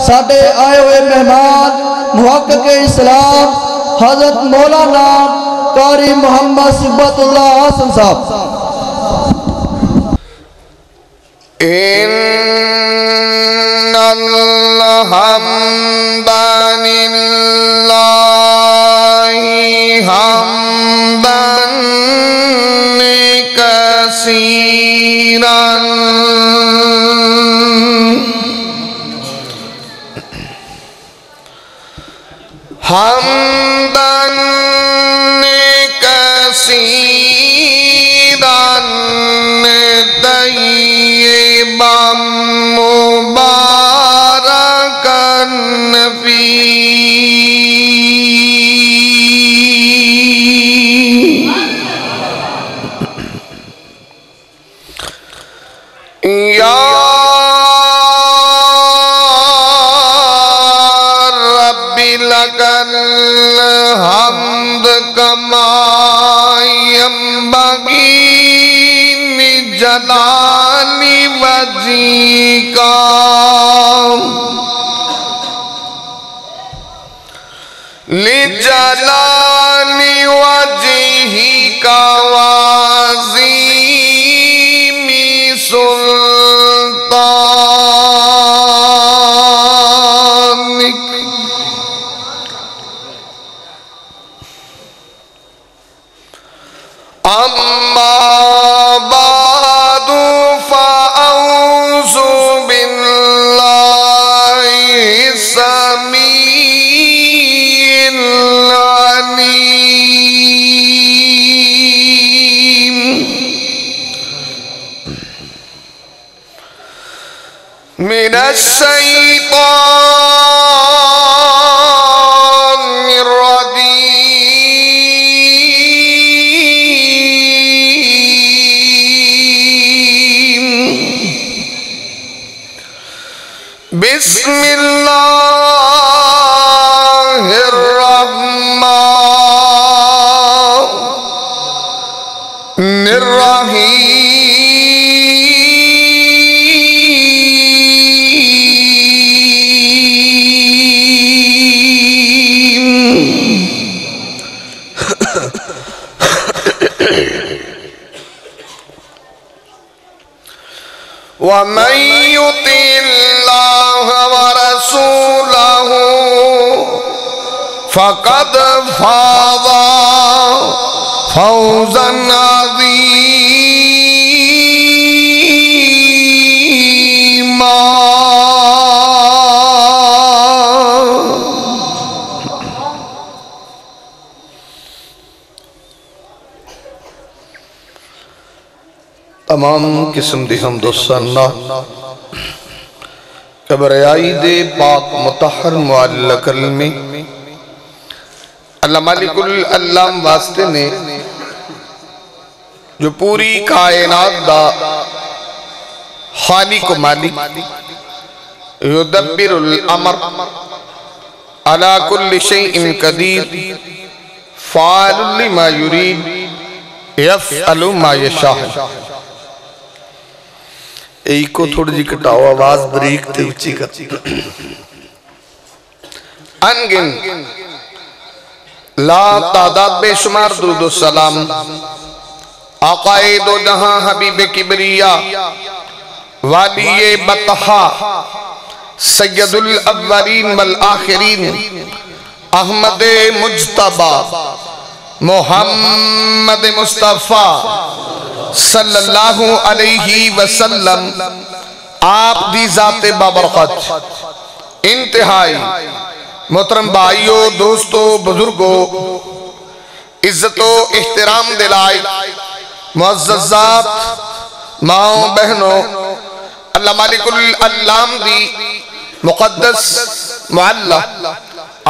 ساڑھے آئے ہوئے مہمان محقق اسلام حضرت مولانا قاری محمد صبت اللہ حسن صاحب۔ ان الحمد للہ حمدا کثیرا حمدا کثیرا طیبا مبارکا فیہ یا لك الحمد كما ينبغي لجلال وجهك لجلال وجهك وعظيم سلطانك اما بعد فاعوذ باللہ السمیع العلیم من الشیطان الرجیم بسم اللہ الرحمن الرحیم ومن يطع الله ورسوله فقد فاز فوزا عظيما تمام قسم دی حمد و ثنا کبریائی دے پاک مطہر معلّہ کلمے اللہ مالک العلام واسطے نے جو پوری کائنات دا خالق و مالک یدبر الامر علی کل شیء قدیر فعال لما یرید یفعل ما یشاء ایک کو تھوڑی جی کٹاؤ آواز بریک تے اچھی کر انگن لا تعداد بے شمار درود و سلام آقائے دو جہاں حبیب کبریہ والی بطحا سید الاولین والآخرین احمد مجتبہ محمد مصطفیٰ صلی اللہ علیہ وسلم آپ دی ذات بابرکت انتہائی محترم بھائیو دوستو بزرگو عزت و احترام دلائی معززات ماں بہنوں اللہ مالک العلام دی مقدس معلّہ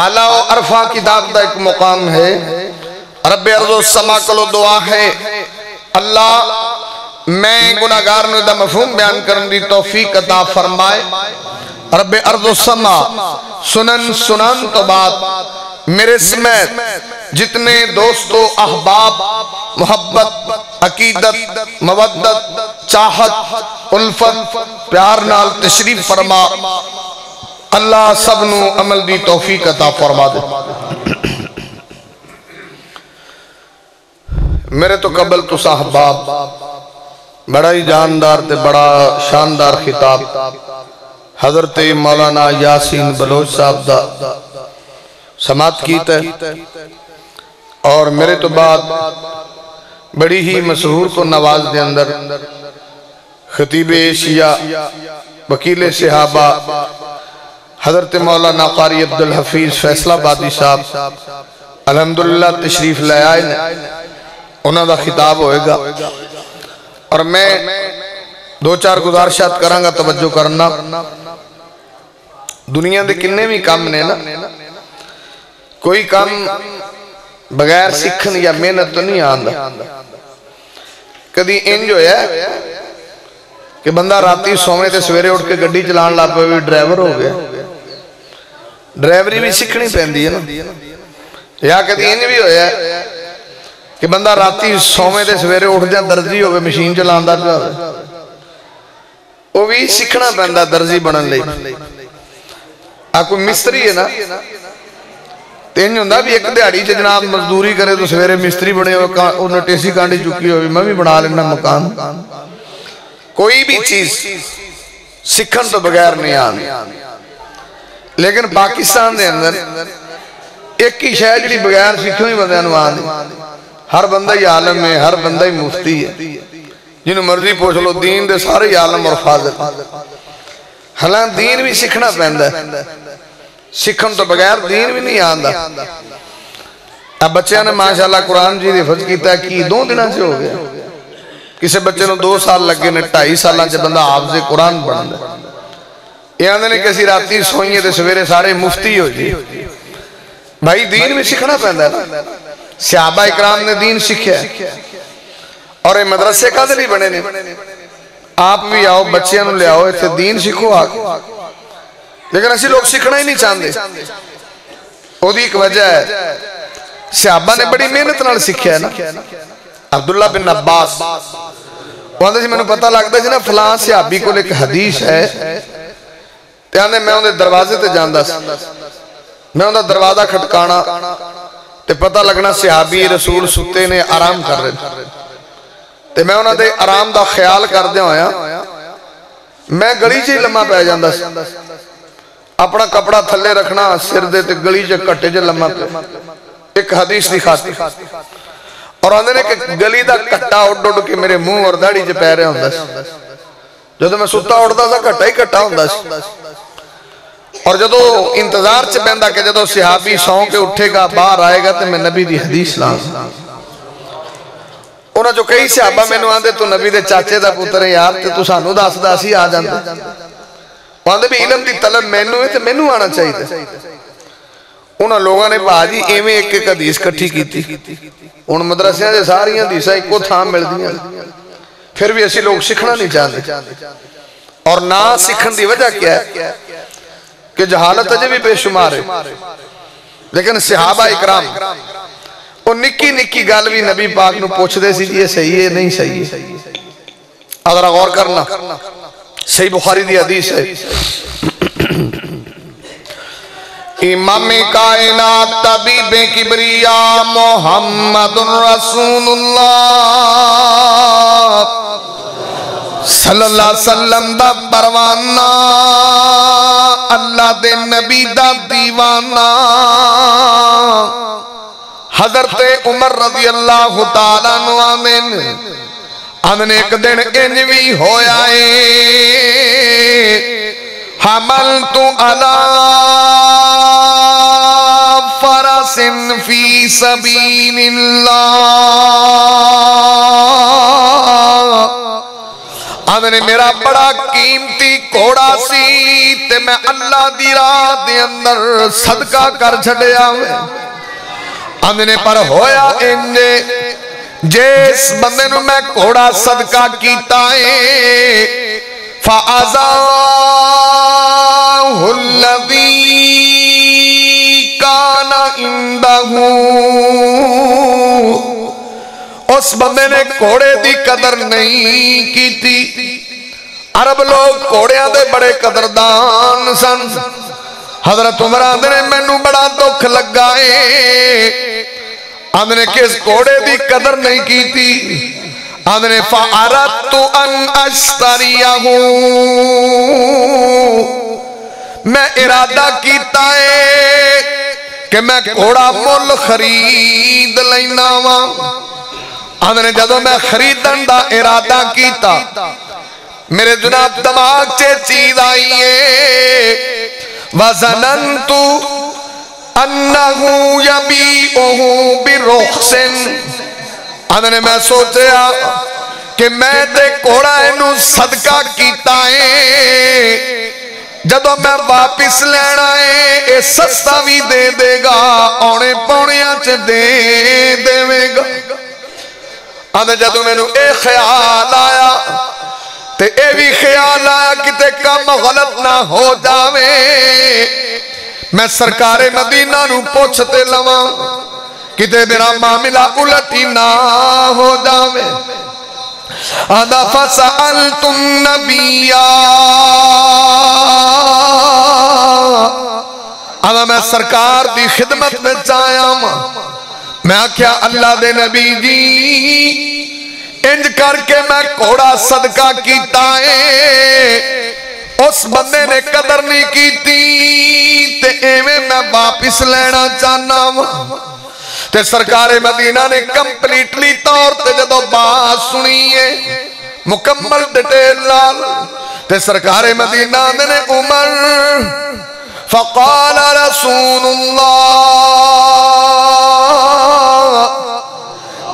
اعلیٰ و عرفہ کتاب دا ایک مقام ہے رب ارض و سما کلو دعا ہے اللہ میں گناہگار نے دا مفہوم بیان کرن دی توفیق عطا فرمائے رب ارض و سما سنن تو بات میرے سمیت جتنے دوست و احباب محبت عقیدت مودت چاہت الفت پیار نال تشریف فرما اللہ سب نو عمل دی توفیق عطا فرما دے۔ میرے تو قبل تو صاحباب بڑا ہی جاندار تے بڑا شاندار خطاب حضرت مولانا یاسین بلوچ صاحب دا سماعت کیتا ہے، اور میرے تو بعد بڑی ہی مشہور کو نواز دے اندر خطیب ایشیا وکیل صحابہ حضرت مولانا قاری عبدالحفیظ فیصلہ بادی صاحب الحمدللہ تشریف لے آئے نے، انہاں دا خطاب ہوئے گا، اور میں دو چار گزارشات کروں گا، توجہ کرنا۔ دنیا دے کنے بھی کام نے نا، کوئی کام بغیر سکھن یا محنت تو نہیں آندا۔ کدی انج ہویا ہے کہ بندہ راتی سومے تے سویرے اٹھ کے گڈی چلان لا پے بھی ڈرائیور ہو گیا، ڈرائیوری بھی سکھنی پیندی ہے نا۔ یا کدی انج بھی ہویا ہے کہ بندہ راتی سومے تے سویرے اٹھ جا درزی ہوئے مشین چلاندا پیا ہوئے، وہ بھی سکھنا پیندا درزی بنن لئی۔ کوئی مستری ہے نا، تین ہوندہ بھی ایک دیہڑی چ جناب مزدوری کرے تو سویرے مستری بنے ہوئے، انہیں ٹیسی کانڈی چکی ہوئی، میں بھی بنا لینا مکان۔ کوئی بھی چیز سکھن تو بغیر نہیں آنی، لیکن پاکستان دے اندر ایک ہی شاید جڑی بغیر سکھوں ہی بندے انوان دی، ہر بندہ ہی عالم ہے، ہر بندہ ہی مفتی ہے، جنہوں مرضی پوچھ لو، دین دے سارے عالم اور فاضل۔ حالان دین بھی سکھنا پہندا ہے، سکھن تو بغیر دین بھی نہیں آندا۔ اب بچے نے ماشاءاللہ قرآن جی حفظ کیتا ہے کہ 2 دنوں سے ہو گیا، کسی بچے نے 2 سال لگے نے، 2.5 سالہ جب بندہ حافظ قرآن بن دے، یہ آندھے نے کسی راتی سوئیے دے سویرے سارے مفتی ہو جی۔ بھائی دین بھی سکھنا پہندا ہے نا، صحابہ اکرام نے دین سکھیا ہے، اور یہ مدرسے کا دلی بنے نے۔ آپ بھی آؤ، بچیاں نو لے آؤ، ایتھے دین سکھو آگے، لیکن اسی لوگ سکھنا ہی نہیں چاہتے۔ وہ دی ایک وجہ ہے، صحابہ نے بڑی محنت نال سکھیا ہے نا۔ عبداللہ بن عباس وہ آندھے جی میں نے پتہ لگتا ہے جی نا فلاں صحابی کو ایک حدیث ہے، تے آندھے میں انہیں دروازے تے جاندہ سی، میں انہیں دروازہ کھٹکانا تے پتہ لگنا صحابی رسول ستے نے آرام کر رہے، تے میں انہیں دے آرام دا خیال کر دیا ہویا، میں گلی چی لمحہ پہ جاندہ سی، اپنا کپڑا تھلے رکھنا سر دے تے گلی چے کٹے جے لمحہ پہ، ایک حدیث دکھاتی، اور آندھے نے کہ گلی دا کٹا اڑ اڑ کے میرے منہ اور داڑھی چے پہ رہے ہوندہ سی، جدو میں ستا اڑتا سا کٹا ہی کٹا ہوندہ سی، اور جدو انتظار چے بندہ کہ جدو صحابی سون کے اٹھے گا باہر آئے گا تے میں نبی دی حدیث لانگا۔ انہاں جو کئی صحابہ میں نو آندھے تو نبی دے چاچے دا پتر ہے یار تے تو سانو داس داسی آ جاندے، آندھے بھی علم دی طلب مینو ہے تے مینو آنا چاہیے تھے۔ انہاں لوگاں نے بھاجی ایمیں ایک ایک حدیث کٹھی کی تھی، ان مدرسیاں سے ساری حدیثاں ایک کو تھام مل دیا، پھر بھی ایسی لوگ سکھنا نہیں چاہتے۔ اور نہ سکھن دی وجہ کیا ہے کہ جہالت اجے بھی بے شمار ہے، لیکن صحابہ اکرام وہ نکی نکی گال بھی نبی پاک نو پوچھ دے سی یہ صحیح ہے نہیں صحیح ہے۔ اگر غور کرنا صحیح بخاری دی حدیث ہے، امام کائنات طبیب کبریا محمد رسول اللہ صلی اللہ علیہ وسلم دا پروانہ، اللہ دے نبی دا دیوانہ، حضرت عمر رضی اللہ تعالیٰ عنہ آمین ایک دن انجوی ہویا ہے، حملت علی فرس فی سبیل اللہ، آمین میرا بڑا قیمتی گھوڑا سی تے میں اللہ دی راہ دے اندر صدقہ کر چھڑیا میں، آمین پر ہویا انجے جس بندے نو میں گھوڑا صدقہ کیتا ہے، فَأَذَاهُ الَّذِي كَانَ عِنْدَهُ، اس بندے نے گھوڑے دی قدر نہیں کی تھی۔ عرب لوگ گھوڑیاں دے بڑے قدردان سن، حضرت عمر آندے نے مینوں بڑا دکھ لگا ہے، آندے نے کس گھوڑے دی قدر نہیں کیتی، آندے نے فَأَرَدْتُ أَنْ أَشْتَرِيَهُ، میں ارادہ کیتا ہے کہ میں گھوڑا مول خرید لینا وا۔ آندے نے جدوں میں خریدن دا ارادہ کیتا میرے جناب دماغ چے چیز آئی ہے، وَظَنَنْتُ أَنَّهُ يَبِيعُهُ بِرُخْصٍ، آندے نے میں سوچیا کہ میں تے گھوڑا اینو صدقہ کیتا ہے، جدوں میں واپس لینا ہے اے سستا بھی دے دے گا، اونے پونیاں چ دے دے گا۔ آندے جدوں میں اے خیال آیا تے اے بھی خیال آیا کتے کم غلط نہ ہو جاوے، میں سرکار مدینہ نو پوچھتے لواں کتے میرا معاملہ الٹی نہ ہو جاوے۔ آدھا فَسَأَلْتُ النَّبِيَّ، آدھا میں سرکار دی خدمت میں چاہیا میں آکھیا اللہ دے نبی جی انج کر کے میں گھوڑا صدقہ کیتا ہے، اس بندے نے قدر نہیں کیتی تے ایویں میں واپس لینا چاہنا ہوں۔ تے سرکار مدینہ نے کمپلیٹلی طور تے جدو بات سنی ہے مکمل ڈیٹیل لال تے سرکار مدینہ نے عمر فقال رسول اللہ،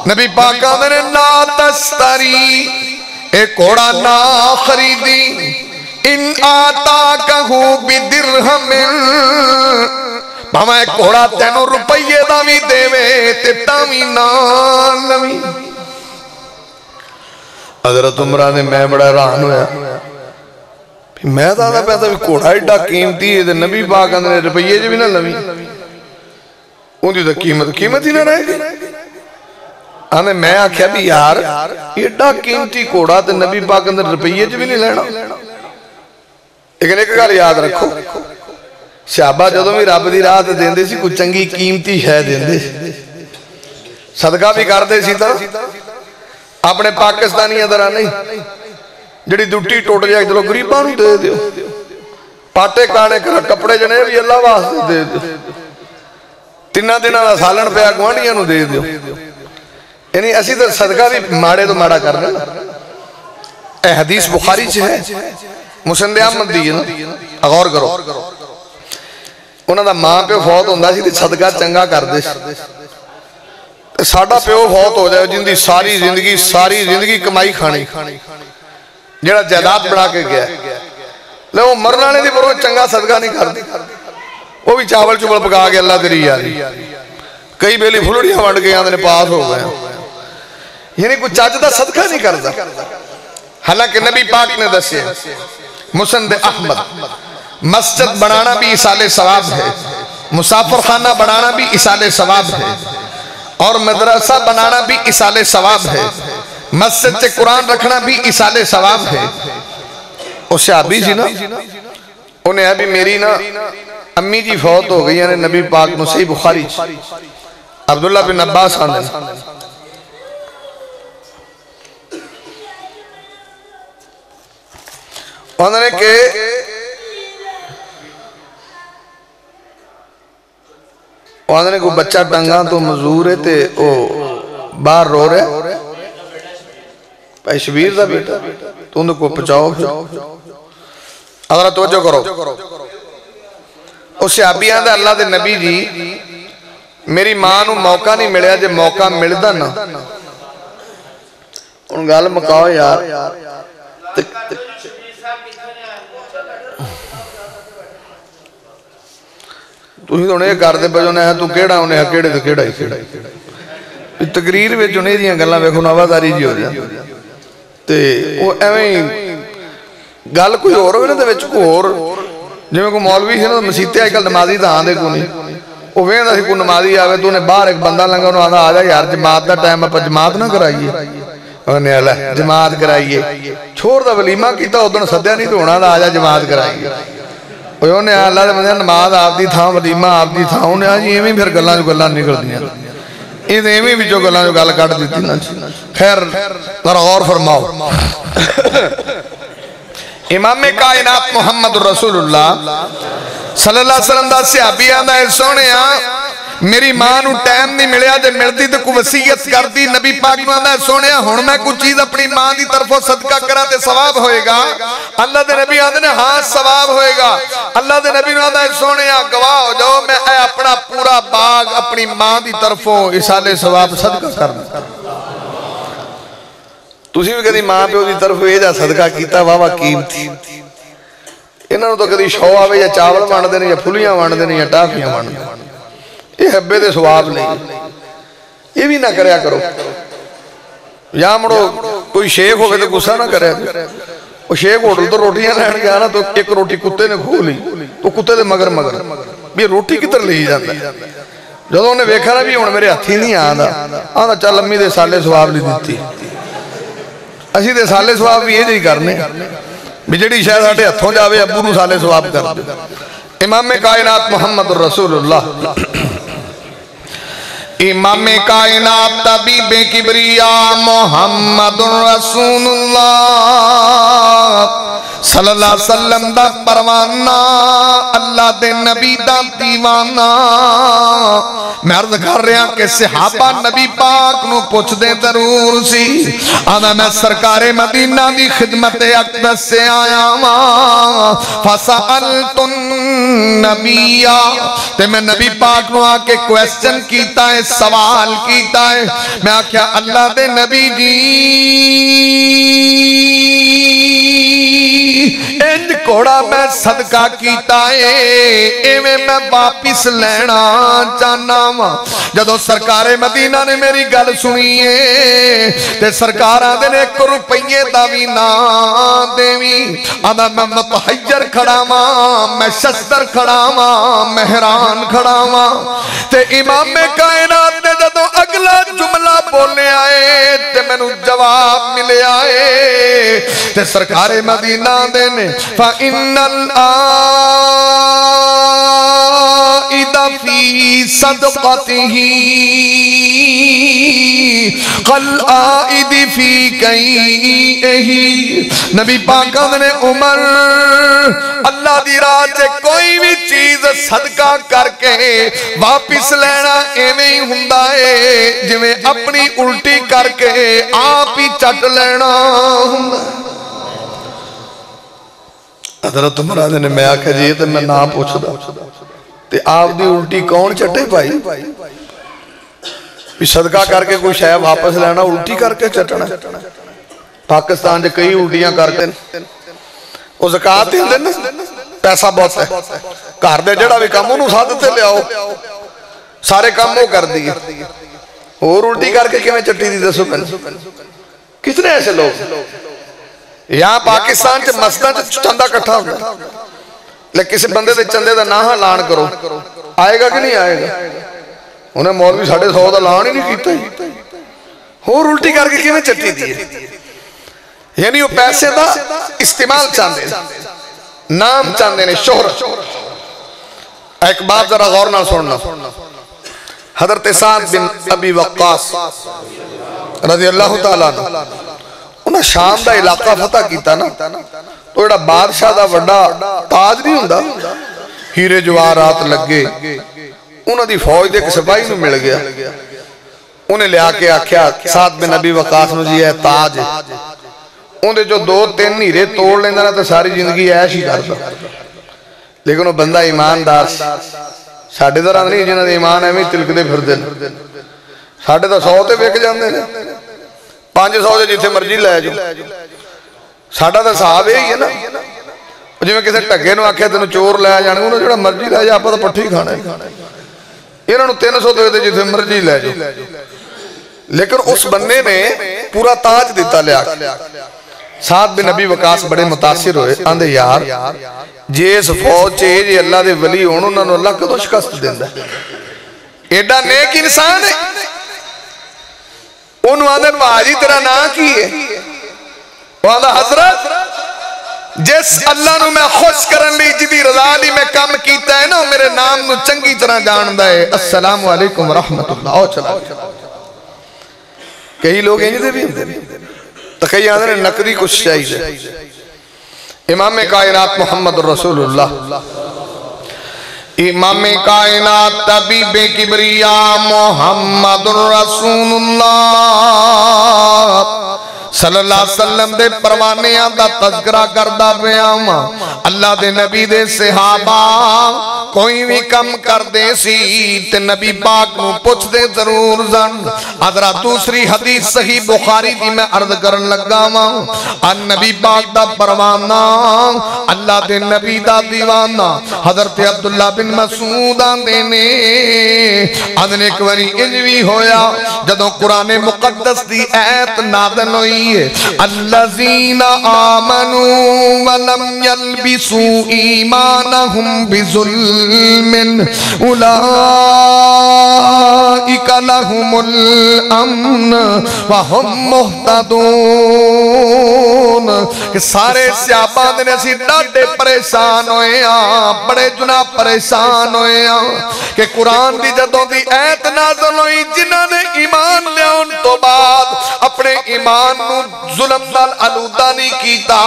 نبی پاک نے لا تستری، ایک گھوڑا نہ خریدی، ان آتاکہو بدرہم، بھاما ایک گھوڑا تینو روپیے دا بھی دے وے تے تاوی نال لوی۔ حضرت عمرہ نے میں بڑا حیران ہویا، میں دادا پیدا بھی گھوڑا ایڈا قیمتی ہے نبی پاک نے روپیے جو بھی نہ لوی، ان دی تو قیمت ہی نہ رہے گی۔ آنے میں آکھیا بھی یار ایڈا قیمتی گھوڑا تے نبی پاک نے روپیے جو بھی نہیں لینا۔ لیکن ایک گل یاد رکھو، صحابہ جدوں بھی رب دی راہ تے دیندے سی کوئی چنگی قیمتی ہے دیندے، صدقہ بھی کردے سی تا اپنے پاکستانی ادھر نہیں جڑی دوٹی ٹوٹ جائے چلو غریباں نوں دے دیو، پاٹے کانے کپڑے جنے بھی اللہ واسطے دے دیو، تیناں دناں دا سالن پیا گوانڈیاں نوں دے دیو، یعنی اسی تو صدقہ بھی ماڑے تو ماڑا کرنا۔ اے حدیث بخاری چ ہے، مسند احمد دی ہے نا، غور کرو، انہاں دا ماں پیو فوت ہوندا سی تے صدقہ چنگا کردے سی، ساڈا پیو فوت ہو جائے جن دی ساری زندگی کمائی کھانی، جڑا جائیداد بنا کے گیا لے وہ مرن والے دی پر چنگا صدقہ نہیں کردی، وہ بھی چاول چوبل پکا کے اللہ تیری یاری، کئی بیلی پھلڑیاں ونڈ کے آندے پاس ہو گئے، یعنی کوئی چاچ دا صدقہ نہیں کرتا۔ حالانکہ نبی پاک نے دسے مسند احمد مسجد بنانا بھی اصال ثواب ہے، مسافر خانہ بنانا بھی اصال ثواب ہے، اور مدرسہ بنانا بھی اصال ثواب ہے، مسجد سے قرآن رکھنا بھی اصال ثواب ہے۔ اس صحابی جی نا انہیں ابھی میری نا امی جی فوت ہو گئی، یعنی نبی پاک نو صحیح بخاری عبداللہ بن عباس آنے انہوں نے کہ انہوں نے کوئی بچہ ٹنگا تو مزور ہے تے او باہر رو رہے بھائی شبیر دا بیٹا تو انہوں کو پچاؤ اگر توجہ کرو، اس صحابی آندھا اللہ دے نبی جی میری ماں نو موقع نہیں ملیا، جب موقع ملدا نا ان گال مکاؤ یار تو ہی تو انہیں کر دے بجو نے تو کیڑا انہیں کیڑے تو کیڑا ہی تقریر میں انہیں دیاں گلہ میں خنواداری جی ہو جائے تے وہ ایویں گل کوئی اور ہوئے نا تے وچ کوئی اور جو میں کوئی مولوی سے نا مسیطے آج کل نمازی تا آن دے کو نہیں وہ وین دا سی کوئی نمازی آوے تو انہیں باہر ایک بندہ لنگا انہوں آندا آجا یار جماعت دا ٹائم اپا جماعت نہ کرائیے انہیں اللہ جماعت کرائیے چھوڑ دا ولیمہ کیتا ادھن صدیہ نہیں تو ہونا دا آجا جماعت کرائیے انہیں اللہ دے بندے نماز آپ دی تھا ولیمہ آپ دی تھا انہیں آج یہ بھی پھر گلاں جو گلاں نکل دیا یہ بھی جو گلاں جو گل کٹ دیتی نا خیر ذرا غور فرماؤ امام کائنات محمد رسول اللہ صلی اللہ علیہ وسلم دا صحابی آندہ ہے سونے میری ماں نو ٹائم نہیں ملیا جے ملتی تو کوئی وصیت کر دی نبی پاک نو آندہ ہے سونے ہن میں کوئی چیز اپنی ماں دی طرفوں صدقہ کرا تے ثواب ہوئے گا اللہ دے نبی آندہ نے ہاں ثواب ہوئے گا اللہ دے نبی نو آندہ ہے سونے گواہ ہو جاؤ میں اپنا پورا باغ اپنی ماں دی طرفوں اسالے ثواب صدقہ کرنا تسی بھی کدی ماں پہ دی طرف یہ جا صدقہ کیتا واہ قیمتی انہوں نے تو کدی شو آوے یا چاول وانڈ دینے یا پھولیاں وانڈ دینے یا ٹافیاں وانڈ دینے یہ حبے دے ثواب نہیں یہ بھی نہ کریا کرو یا مڑو کوئی شیخ ہو گئے تو غصہ نہ کرے وہ شیخ ہوٹل تو روٹیاں لین گیا نا تو ایک روٹی کتے نے کھو لی تو کتے دے مگر بھی روٹی کتر لے ہی جاتا ہے جب انہیں ویکھا نا بھی ہوں میرے ہتھی نہیں آدھا چل امی دے سالے ثواب لی دیتی اسی دے سالے ثواب بھی یہ جی کرنے بھی جڑی شاید ہاٹے ہتھوں جاوے ابو نو سالے ثواب کر دے امام کائنات محمد رسول اللہ امام کائنات طبیب کبریاء محمد رسول اللہ صلی اللہ علیہ وسلم دا پروانہ اللہ دے نبی دا دیوانہ میں عرض کر رہا کہ صحابہ نبی پاک نو پوچھ دے ضرور سی آنا میں سرکار مدینہ دی خدمت اقدس سے آیا ماں فسألت النبیہ تے میں نبی پاک نو آکے کویسچن کیتا ہے سوال کیتا ہے میں آکھیا اللہ دے نبی جی انج کوڑا میں صدقہ کیتا ہے ایویں میں واپس لینا چاہنا وا جدو سرکار مدینہ نے میری گل سنیے تے سرکار آدھے نے 1 روپیے دا بھی نہ دیوی آدھا میں متحجر کھڑا ماں میں شستر کھڑا ماں مہران کھڑا ماں تے امام کائنات نے جدو اگلا جملہ بولنے آئے تے میں نو جواب ملے آئے تے سرکار مدینہ دینے فَإِنَّ الْآئِدَ فِي صَدْقَتِهِ قَالْآئِدِ فِي كَيْئِهِ نبی پاک نے عمر اللہ دی راہ سے کوئی بھی چیز صدقہ کر کے واپس لینا ایویں ہی ہوندا ہے جویں اپنی الٹی کر کے آپ ہی چٹ لینا ہوندا حضرت عمرہ نے میں آکھا جی تو میں نہ پوچھ دا تے آپ دی الٹی کون چٹے پائی بھی صدقہ کر کے کوئی شے واپس لینا الٹی کر کے چٹنا پاکستان جے کئی الٹیاں کرتے وہ زکاة ہی دینا پیسہ بہت ہے گھر دے جڑا بھی کام انہوں ساتھتے لے آؤ سارے کام وہ کر دیئے اور الٹی کر کے کیویں چٹی دی دسو کتنے ایسے لوگ یہاں پاکستان چے مسجد چندہ کٹھا ہوگا لیکن کسی بندے دے چندے دا نہ لان کرو آئے گا کہ نہیں آئے گا انہیں مولوی 150 دا لان ہی نہیں کیتا ہی اور الٹی کر کے کیویں چٹی دیئے یعنی وہ پیسے دا استعمال چاندے نام چاندے نے شہرت ایک بات ذرا غور نہ سننا حضرت سعد بن ابی وقاص رضی اللہ تعالیٰ انہاں شام دا علاقہ فتح کیتا نا تو ایڈا بادشاہ دا وڈا تاج نہیں ہوندہ ہیرے جوارات لگے انہاں دی فوج دے ایک سپاہی نو مل گیا انہیں لے آکے آکھیا سعد بن ابی وقاص نو جی ہے تاج انہیں جو 2-3 ہیرے توڑ لیندہ نا تو ساری زندگی ایش ہی کرتا لیکن وہ بندہ ایماندار ساڑھے در آدھنی جنہاں دے ایمان ہے میں تلک دے پھر دن ساڑھے در 100 تے بیک جاندے نے 500 دے جیتے مرجی لے جو ساڑھا در صحابے ہی ہے نا جو میں کسے ٹکے نو آکھے تینو چور لے جانے انہوں جوڑا مرجی لے جا آپ تو پٹھی کھانا ہے انہوں 300 دے جیتے مرجی لے جو لیکن اس بندے نے پورا تاج دیتا لے آکھے سعد بن ابی وقاص بڑے متاثر ہوئے آندھے یار جیس فوج چاہے جی اللہ دے ولی ہونوں نہ اللہ کدو شکست دیندہ ہے ایڈا نیک انسان ہے انہوں آندھے باجی تیرا نا کی ہے وہ آندھا حضرت جس اللہ نو میں خوش کرن لی جدی رضا لی میں کام کیتا ہے نا میرے نام نو چنگی طرح جان دے السلام علیکم ورحمت اللہ آؤ چلا کئی لوگ ہیں جدے بھی تو کئی آدھر نقدی کچھ چاہیے امام کائنات محمد رسول اللہ امام کائنات طبیب کبریاء محمد رسول اللہ صلی اللہ علیہ وسلم دے پروانے آدھا تذکرہ کردہ پیاما اللہ دے نبی دے صحابہ کوئی بھی کم کر دے سی تے نبی پاک نو پوچھ دے ضرور زن ادھرا دوسری حدیث صحیح بخاری دی میں عرض کرن لگا ماں ان نبی پاک دا پروانا اللہ دے نبی دا دیوانا حضرت عبداللہ بن مسعود دینے ادھن ایک وری انجوی ہویا جدوں قرآن مقدس دی ایت نازل ہوئی الذین آمنوا ولم یلبسوا ایمانہم بظلم اولئک لہم الامن وہم مہتدون کہ سارے صحابہ نے اسی ڈاڈے پریشان ہوئے ہیں بڑے جناح پریشان ہوئے ہیں کہ قرآن دی جدوں دی ایت نازل ہوئی جنہاں نے ایمان لے ان تو بعد اپنے ایمان نو ظلم نال علودہ نہیں کیتا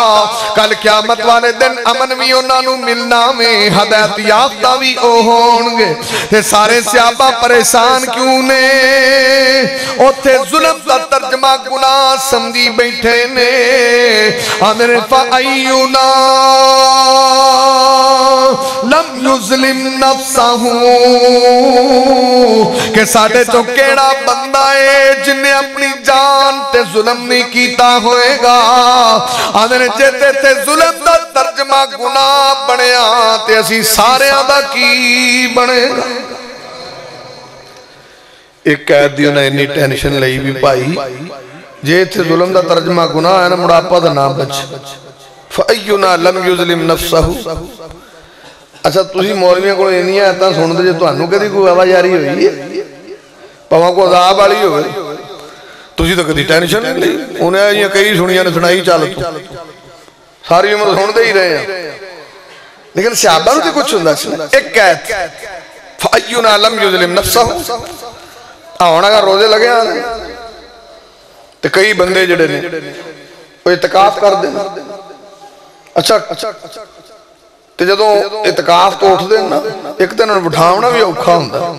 کل قیامت والے دن امن بھی انہاں نو ملنا میں ہدایت یافتہ بھی او ہونگے تے سارے صحابہ پریشان کیوں نے اوتھے ظلم دا ترجمہ گناہ سمجھی بیٹھے نے آمر فَأَيُّنَا لم یظلم نفسہ کہ ساڑھے چو کیڑا بندہ ہے جنہیں اپنی جان تے ظلم نہیں کیتا ہوئے گا آدھنے جیتے تے ظلم دا ترجمہ گناہ بڑے آتے اسی سارے آدھا کی بڑے گا ایک قیدیوں نے انہی ٹینشن لئی بھی پائی جیتے ظلم دا ترجمہ گناہ ہے نا مڑاپا دا نام بچ فَأَيُّنَا لَمْ يُظْلِمْ نَفْسَهُ اچھا تُسی مولویاں کو نہیں آتا سن دے جو تو انہوں کدی کوئی آواز جاری ہوئی ہے پاواں کو عذاب آلی ہوئی تُسی تو کدی ٹینشن نہیں لئی انہیں یہ کئی سنیاں نے سنائی چالتو ساری عمر سن دے ہی رہے ہیں لیکن صحابہ نے کچھ سندا سنا ایک قید فَأَيُّنَا لَمْ يُظْلِمْ نَفْسَهُ آونا کا روزے لگے آنے تو کئی بندے جڑے نے وہ اعتکاف کر دیں اچھا تو جدوں اعتکاف تو اٹھ دیں نا ایک دن انہوں بٹھاونا بھی اوکھا ہوندہ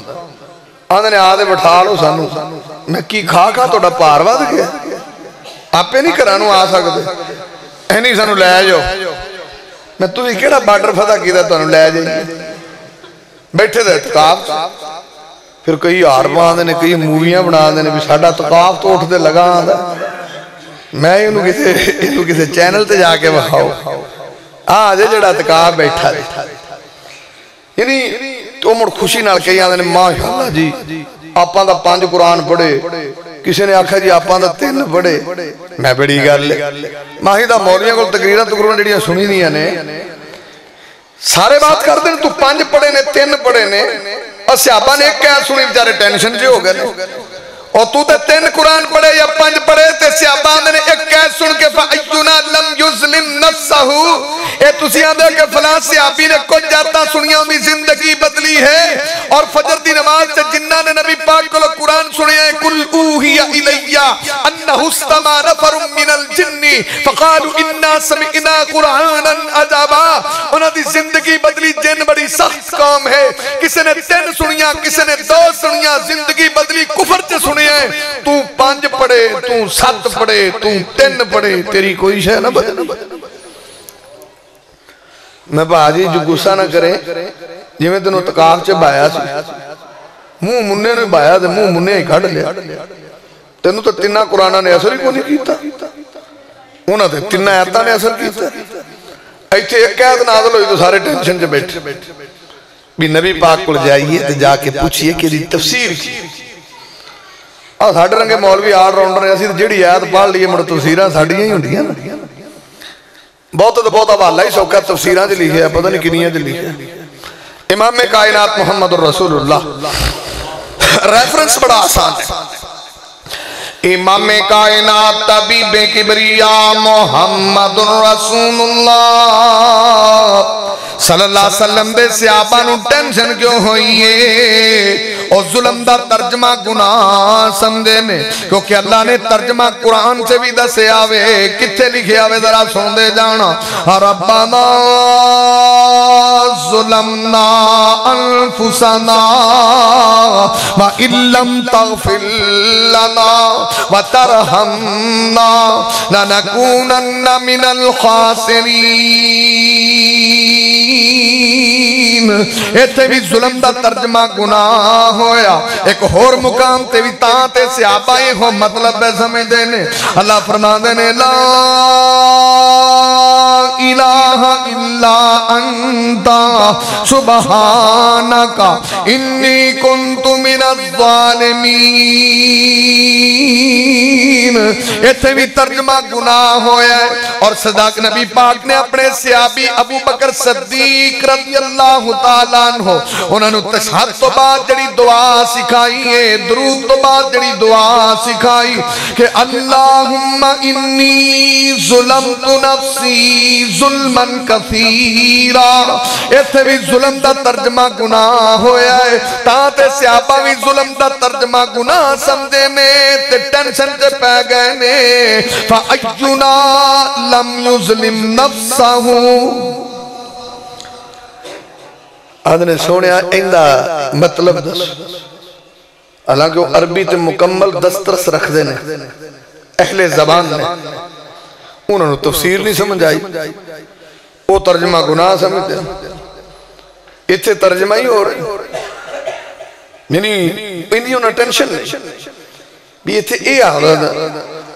آدھے نے آدھے بٹھا لو سانو میں کی کھا کھا توڑا پاروا دے گیا آپ پہ نہیں کرانو آ سکتے اینی سانو لے جو میں تو بھی کیڑا بارڈر فتح کی دا تو انہوں لے جائیں بیٹھے دے اعتکاف پھر کئی آرباں دے نے کئی موویاں بنا دے نے بھی ساڑھا اعتکاف تو اٹھ دے لگا آدھا میں انہوں کسے چینل تے جا کے بخاؤ آجے جڑا اعتکاف بیٹھا دے یعنی تو مڑ خوشی نال کئی آدھے نے ماشاءاللہ جی آپاں دا 5 قرآن پڑھے کسی نے آکھا جی آپاں دا 3 پڑھے میں بڑی گا لے ماہی دا مولیاں کو تقریرہ تقریرہ جڑیاں سنی دیا نے سارے بات کر دیں تو 5 پڑھے نے 3 پڑھے نے اور صحابہ نے ایک کہا سنی بچارے ٹینشن جو ہو گئے اور تو تے 3 قرآن پڑھے یا 5 پڑھے تے صحابہ نے ایک کہہ سن کے فَأَيُّنَا لَمْ يُظْلِمْ نَفْسَهُ اے تُسی آدھے کہ فلاں صحابی نے کچھ جاتا سنیاں میں زندگی بدلی ہے اور فجر دی نماز سے جنہ نے نبی پاک کو قرآن سنے ہیں قُلْ أُوحِيَ إِلَيَّ أَنَّهُ اسْتَمَعَ نَفَرٌ مِّنَ الْجِنِّ فَقَالُوا إِنَّا سَمِعْنَا قُرْآنًا عَجَبًا انہاں دی زندگی بدلی جن بڑی سخت کام ہے کسی نے 3 سنیاں کسی نے 2 سنیاں زندگی بدلی کفر سے سنی تو 5 پڑھے تو 7 پڑھے تو 3 پڑھے تیری کوئی شے نہ بدل میں باجی جو غصہ نہ کریں جی میں تنہوں تقاف چے بایا سی منہ مننے نے بایا دے منہ مننے ہی کھڑ لیا تنہوں تو 3 قرآنہ نے اثر ہی کو نہیں کیتا انہوں نے 3 آیتہ نے اثر کیتا ایتھے ایک آیت نازل ہوئی تو سارے ٹینشن چے بیٹھے بھی نبی پاک کو جائیے تو جا کے پوچھئے کہ دی تفسیر کی اور ساڑھے رنگے مولوی آل راؤنڈر ہیں اسی جڑی آیت پڑھ لیے مڑ تفسیراں ساڑھیاں ہی ہوندیاں بہت تو بہت حوالہ ہی سوکھا تفسیراں جے لکھے پتہ نہیں کنیاں جے لکھے امام کائنات محمد الرسول اللہ ریفرنس بڑا آسان ہے امام کائنات طبیب کبریا محمد رسول اللہ صلی اللہ علیہ وسلم دے صحابہ نو ٹینشن کیوں ہوئیے اور ظلم دا ترجمہ گناہ سمجھے نے کیونکہ اللہ نے ترجمہ قرآن سے بھی دسے آوے کتھے لکھے آوے ذرا سن دے جانا ربنا ظلمنا انفسنا وَإِن لَّمْ تَغْفِرْ لَنَا وَتَرْحَمْنَا لَنَكُونَنَّ مِنَ الْخَاسِرِينَ ایتھے بھی ظلم دا ترجمہ گناہ ہویا ایک اور مقام تے بھی تانتے صحابہ یہ ہو مطلب ہے سمجھ دینے اللہ فرما دینے لا الہ الا انتا سبحانکا انی کنت من الظالمین ایتھے بھی ترجمہ گناہ ہویا ہے اور صداق نبی پاک نے اپنے صحابی ابو بکر صدیق رضی اللہ تعالیٰ عنہ انہوں نے تشہد تو بعد جڑی دعا سکھائی ہے درود تو بعد جڑی دعا سکھائی کہ اللہم انی ظلمت نفسی ظلمن کثیرا ایتھے بھی ظلم دا ترجمہ گناہ ہویا ہے تاتے صحابہ بھی ظلم دا ترجمہ گناہ سمجھے نے تے ٹینشن تے پہ گئے نے فَأَيُّنَا لَمْ يُظْلِمْ نَفْسَهُ آدھنے سونے آئندہ مطلب دس حالانکہ وہ عربی تے مکمل دسترس رکھ دینے اہل زبان نے انہوں نے تفسیر نہیں سمجھ آئی وہ ترجمہ گناہ سمجھتے ہیں اتھے ترجمہ ہی ہو رہے یعنی انہوں نے ٹینشن نہیں بھی اتھے اے آ رہا ہے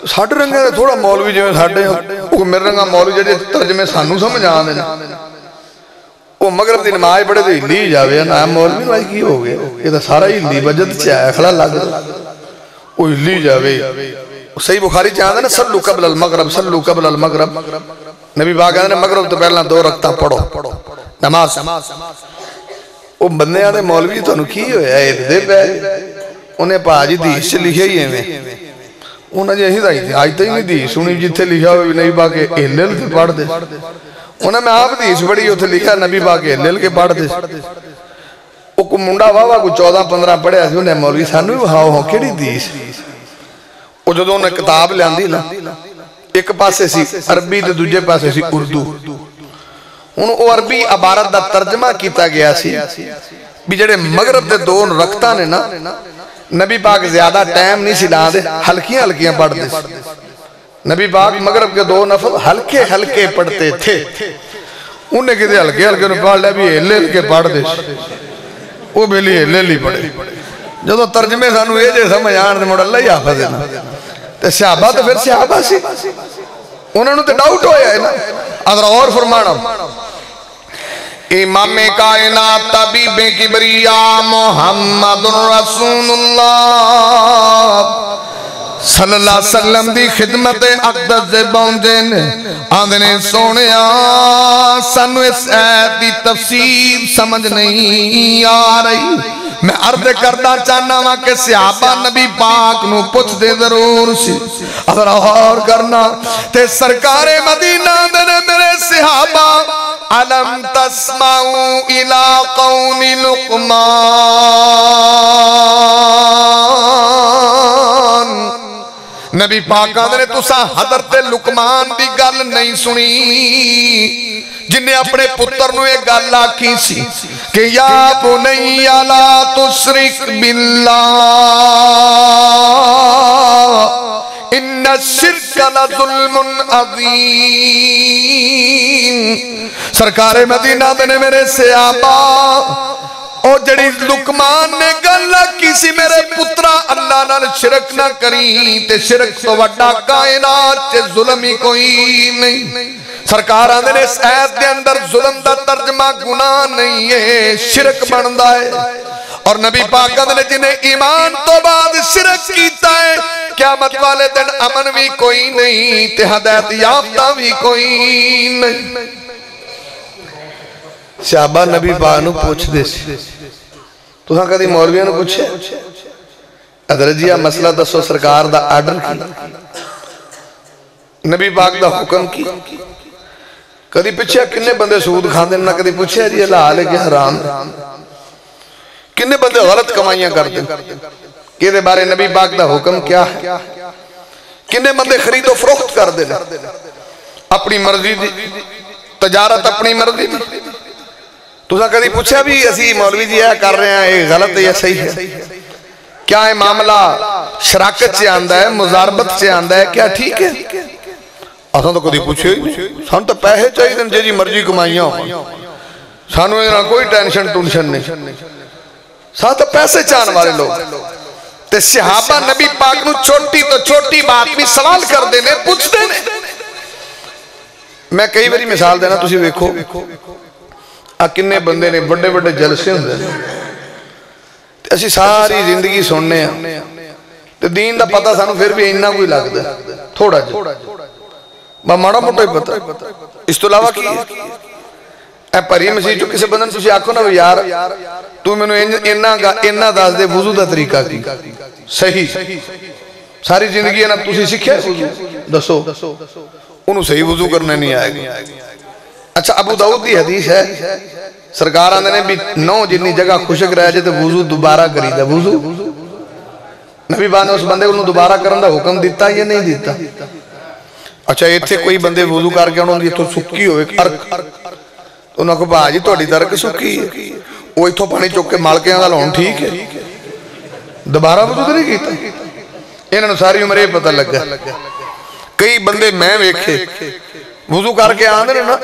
ساڑھے رنگے تھوڑا مولوی جو ہے ساڑھے وہ میرے رنگا مولوی جڑے ترجمے سانو سمجھ آنے وہ مغرب دی نماز پڑھے تو ہلی جاوے نا مولوی نماز کی ہو گئے یہ تو سارا ہلی بجد چاہے خلا لگ وہ ہلی جاوے صحیح بخاری چاہتا ہے نا سلو قبل المغرب سلو قبل المغرب نبی باغ آدھنے مغرب تو پہلا 2 رکھتا پڑھو نماز وہ بندے آدھے مولوی تو انہوں کی ہوئے آئے دے پہ انہیں پاجی دیش سے لکھے ہی ہیں انہیں جیسی دائی تھی آج تھی نہیں دیش انہیں جتھے لکھا ہوئے نبی باغ کے اہلل کے پڑھ دے انہیں میں آپ دیش بڑی ہوتے لکھا نبی باغ کے اہلل کے پڑھ دے وہ کو منڈا واوا کو 14-15 پڑھے آسی انہیں مولوی سانوی بہاؤ ہوں کیڑی دیش وہ جو انہیں کتاب لے آندھی نا ایک پاسے سی عربی دے دوجے پاسے سی اردو انہوں عربی عبارت دا ترجمہ کیتا گیا سی بھی جڑے مغرب دے دون رکھتا نے نا نبی پاک زیادہ ٹائم نہیں سی لا دے ہلکیاں ہلکیاں پڑھ دے نبی پاک مغرب کے 2 نفل ہلکے ہلکے پڑھتے تھے انہیں کہتے ہلکے ہلکے انہیں پڑھ لے بھی ہلے کے پڑھ دے وہ بھی لیے لے لی پڑھے جو تو ترجمے سانو یہ جے سمجھ آن دے موڑ اللہ ہی حافظ ہے نا تے صحابہ تو پھر صحابہ سی انہوں نے تو ڈاؤٹ ہویا ہے نا اگر اور فرمانا امام کائنات طبیب کبریا محمد رسول اللہ صلی اللہ علیہ وسلم دی خدمت اقدس دے پہنچے نے آندھنے سونیا سانو اس آیت دی تفسیر سمجھ نہیں آ رہی میں عرض کردہ چاہنا ہوا کہ صحابہ نبی پاک نو پوچھ دے ضرور سی اگر اور کرنا تے سرکار مدینہ دنے میرے صحابہ علم تسمعوا الى قول لقمان نبی پاک آدھنے تُسا حضرت لقمان دی گل نہیں سنی جنہیں اپنے پتر نو ایک گل آکھی سی کہ یا بنی لا تشرک باللہ ان الشرک لظلم عظیم سرکار مدینہ دنے میرے صحابہ او جڑی لقمان نے گل کسی میرے پترہ اللہ نال شرک نہ کری تے شرک تو وڈا کائنات تے ظلم ہی کوئی نہیں سرکار آدھے نے اس آیت دے اندر ظلم دا ترجمہ گناہ نہیں ہے شرک بندہ ہے اور نبی پاک آدھے نے جنہیں ایمان تو بعد شرک کیتا ہے قیامت والے دن امن بھی کوئی نہیں تے ہدایت یافتہ بھی کوئی نہیں صحابہ نبی پاک نو پوچھ دے سی تو ہاں کدی مولویوں نے پوچھے حضرت جی مسئلہ دسو سرکار دا آرڈر کی نبی پاک دا حکم کی کدی پچھے کنے بندے سود کھان دینا کدی پچھے جی حلال ہے کہ حرام کنے بندے غلط کمائیاں کر دیں کہ دے بارے نبی پاک دا حکم کیا ہے کنے بندے خرید و فروخت کر دینا اپنی مرضی دی تجارت اپنی مرضی دی تو سا کدی پوچھا بھی اسی مولوی جی ہے کر رہے ہیں یہ غلط ہے یا صحیح ہے کیا یہ معاملہ شراکت سے آندہ ہے مزاربت سے آندہ ہے کیا ٹھیک ہے آسان تو کدی پوچھے سان تو پیسے چاہیے دن جی مرضی کمائیاں ہوں سانو ادھر کوئی ٹینشن نہیں سان تو پیسے چاہنے والے لوگ تے صحابہ نبی پاک نو چھوٹی تو چھوٹی بات بھی سوال کر دینے پوچھ دینے میں کئی باری مثال دینا تسی ویکھو کنے بندے نے بڑے بڑے جلسے ہوندے اسی ساری زندگی سننے ہیں تے دین دا پتہ سانو پھر بھی انہا کوئی لگ دے تھوڑا جو ماڑا موٹا ہی پتہ اس تو علاوہ کی اے پری مسیح جو کسے بندن تسی آکھو نا یار تو میں نے انہا داز دے وضو دا طریقہ کی صحیح ساری زندگی ہے نا تسی سکھے دسو انہوں صحیح وضو کرنے نہیں آئے گا اچھا ابو داؤد دی حدیث ہے سرکار آندھے نے بھی 9 جنی جگہ خوشک رہا جاتے وضو دوبارہ کری دا وضو نبی بات نے اس بندے کو دوبارہ کرن دا حکم دیتا یا نہیں دیتا اچھا یہ تھے کوئی بندے وضو کر کے انہوں نے تو سکی ہوئے ارک انہوں کو بھاجی تو اڈی درک سکی ہے وہ اتھو پانی چوک کے مال کے آنگا لون ٹھیک ہے دوبارہ وضو تو نہیں کیتا انہوں نے ساری عمر یہ پتہ لگ گیا کئی بندے میں ویکھے وضو کر کے آندھے نا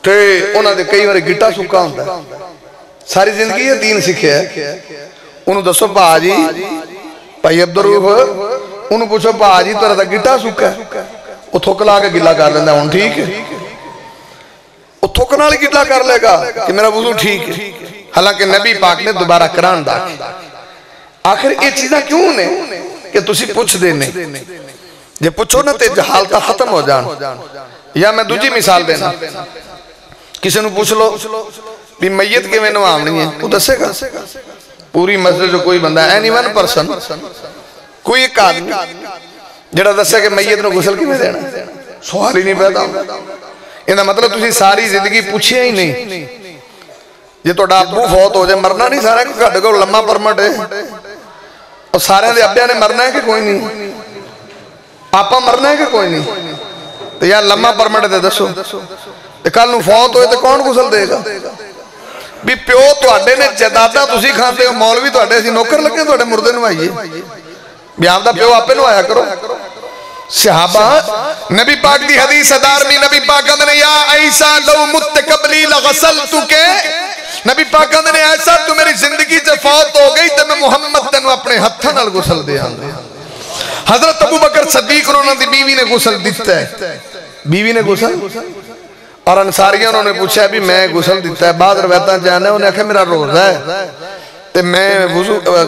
تے انہوں نے کئی بارے گٹا سکا ہوندہ ہے ساری زندگی یہ دین سکھے ہے انہوں دسو پاجی پائی عبدالروح انہوں پوچھو پاجی تو رہتا گٹا سکا ہے وہ تھوکلا کے گلا کر لیندہ ہوں ٹھیک ہے وہ تھوکنا لے گلا کر لے گا کہ میرا وضو ٹھیک ہے حالانکہ نبی پاک نے دوبارہ کران دا آخر یہ چیزیں کیوں نے کہ تسی پوچھ دینے جے پوچھو نا تے جہالتا ختم ہو جان یا میں دوجی مثال دینا کسی نے پوچھ لو بھی میت کے میں نوام نہیں ہے وہ دسے گا پوری مسجد جو کوئی بندہ ہے اینی ون پرسن کوئی ایک آدمی جڑا دسے کہ میت نے غسل کی میں دینا سوال ہی نہیں پیدا انہا مطلب تسی ساری زندگی پوچھے ہی نہیں یہ تو ڈابو فوت ہو جائے مرنا نہیں سارے کو کھڑے کو لمحہ پرمٹ ہے اور سارے دے ابیہ نے مرنا ہے کہ کوئی نہیں آپا مرنا ہے کہ کوئی نہیں تو یا لمحہ پرمٹ دے دسو کل نو فوت ہوئے تو کون غسل دے گا بھی پیو تو آڈے نے جدادہ تسی کھانتے ہو مولوی تو آڈے سی نوکر لگے تو آڈے مردے نوائیے بھی آپ دا پیو آپے نوایا کرو صحابہ نبی پاک دی حدیث دارمی نبی پاک اندھنے یا عیسیٰ لو مت قبلی لغسل تو کے نبی پاک اندھنے ایسا تو میری زندگی سے فوت ہو گئی تو میں محمد تنو اپنے ہتھا نال غسل دے آندے حضرت ابو بکر صدیق انہوں نے بیوی نے غسل دیتا ہے بیوی نے غسل اور انصاریوں انہوں نے پوچھا بھی میں غسل دیتا ہے بعد روایتاں جانا ہے انہیں کہا میرا روزہ ہے تو میں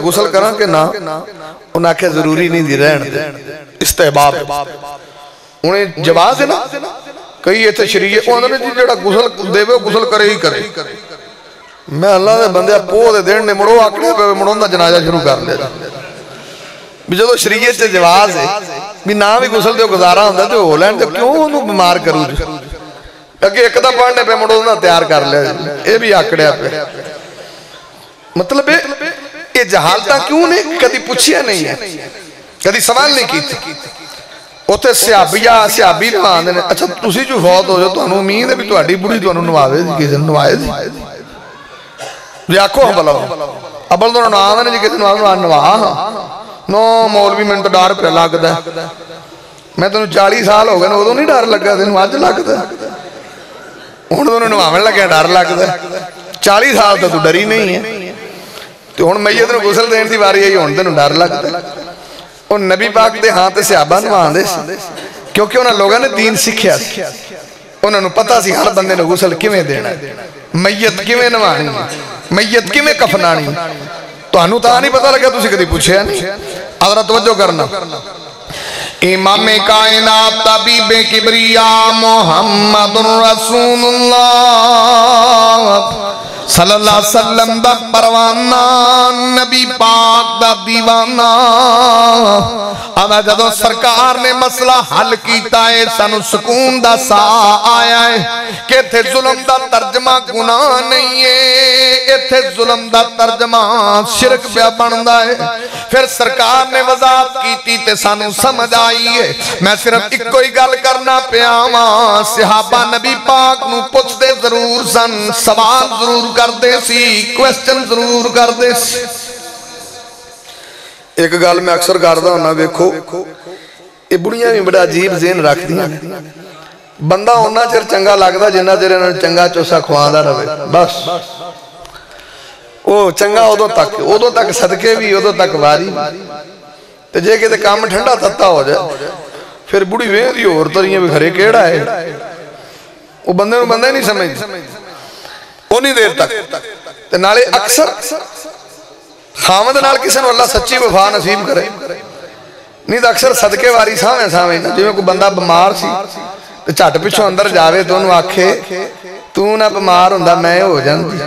غسل کروں کہ نا انہیں کہا ضروری نہیں دی رہن استحباب انہیں جواز ہے نا کئی ایتھے شریعے انہوں نے جڑا غسل دے وہ غسل کرے ہی کرے میں اللہ دے بندے پو دے دین نے مڑو آکڑے پہ مڑوں دا جنازہ شروع کر لے بھی جدو شریعت سے جواز ہے بھی نہ بھی غسل دے گزارا ہوندہ تو ہو لین تو کیوں انہوں بمار کروں جو اگر ایک دا پڑھنے پہ مڑوں دا تیار کر لے یہ بھی آکڑے پہ مطلب یہ جہالتہ کیوں نہیں کدی پوچھیا نہیں ہے کدی سوال نہیں کی تھی اوتے سیابی نوان دینے اچھا تسی جو فوت ہو جو تو انہوں امید ہے بھی تو اڈی بڑی تو انہوں نواوے دی کسی نوائے دی جی آکھو ہم بلا ابل تو نوان دینے جی کسی نواہ نو مولوی میں تو ڈار پہ لگ دا میں تو 40 سال ہو گئے وہ تو نہیں ڈار لگا تھے آج لگ دا انہوں نے نوامن لگیا ڈار لگ دا 40 سال تو ڈری نہیں ہے تو انہوں میت نے غسل دین دی باری ہے انہوں نے ڈار لگ دا اور نبی پاک دے ہاں تے صحابہ نوان دے کیونکہ انہوں لوگوں نے دین سکھیا انہوں نے پتا سی ہر بندے نے غسل کیویں دینا میت کیویں نوانی میت کیویں کفنانی تو انہوں تا نہیں پتا لگا تو اسی کدی پوچھے نہیں حضرت توجہ کرنا امام کائنات طبیب کبریا محمد رسول اللہ صلی اللہ علیہ وسلم دا پروانہ نبی پاک دا دیوانہ آدھا جدو سرکار نے مسئلہ حل کیتا ہے سانو سکون دا سا آیا ہے کہ تھے ظلم دا ترجمہ گناہ نہیں ہے تھے ظلم دا ترجمہ شرک پہ بندہ ہے پھر سرکار نے وضاحت کیتی تے سانو سمجھ آئی ہے میں صرف ایک کوئی گل کرنا پیاما صحابہ نبی پاک نو پوچھ دے ضرور سن سوال ضرور کر دے سی کوئسچن ضرور کر دے سی ایک گل میں اکثر کردہ ہونا ویکھو یہ بڑیاں بھی بڑا عجیب ذہن رکھ دیا بندہ ہونا چر چنگا لگتا جنہ چر انہوں چنگا چوسا کھواندہ رہے بس وہ چنگا ادو تک صدقے بھی ادو تک واری تے جے کہ کام ٹھنڈا تھتا ہو جائے پھر بڑی وین دی اور تریاں بھی گھرے کیڑا ہے وہ بندے میں بندے نہیں سمجھ انہی دیر تک تے نالے اکثر خامد نال کسی نے اللہ سچی وفا نصیب کرے نہیں تو اکثر صدقے واری سامیں جو میں کوئی بندہ بمار سی تو چٹ پچھو اندر جاوے تو انہوں آکھے تو نہ بمار ہوندہ میں ہو جاندی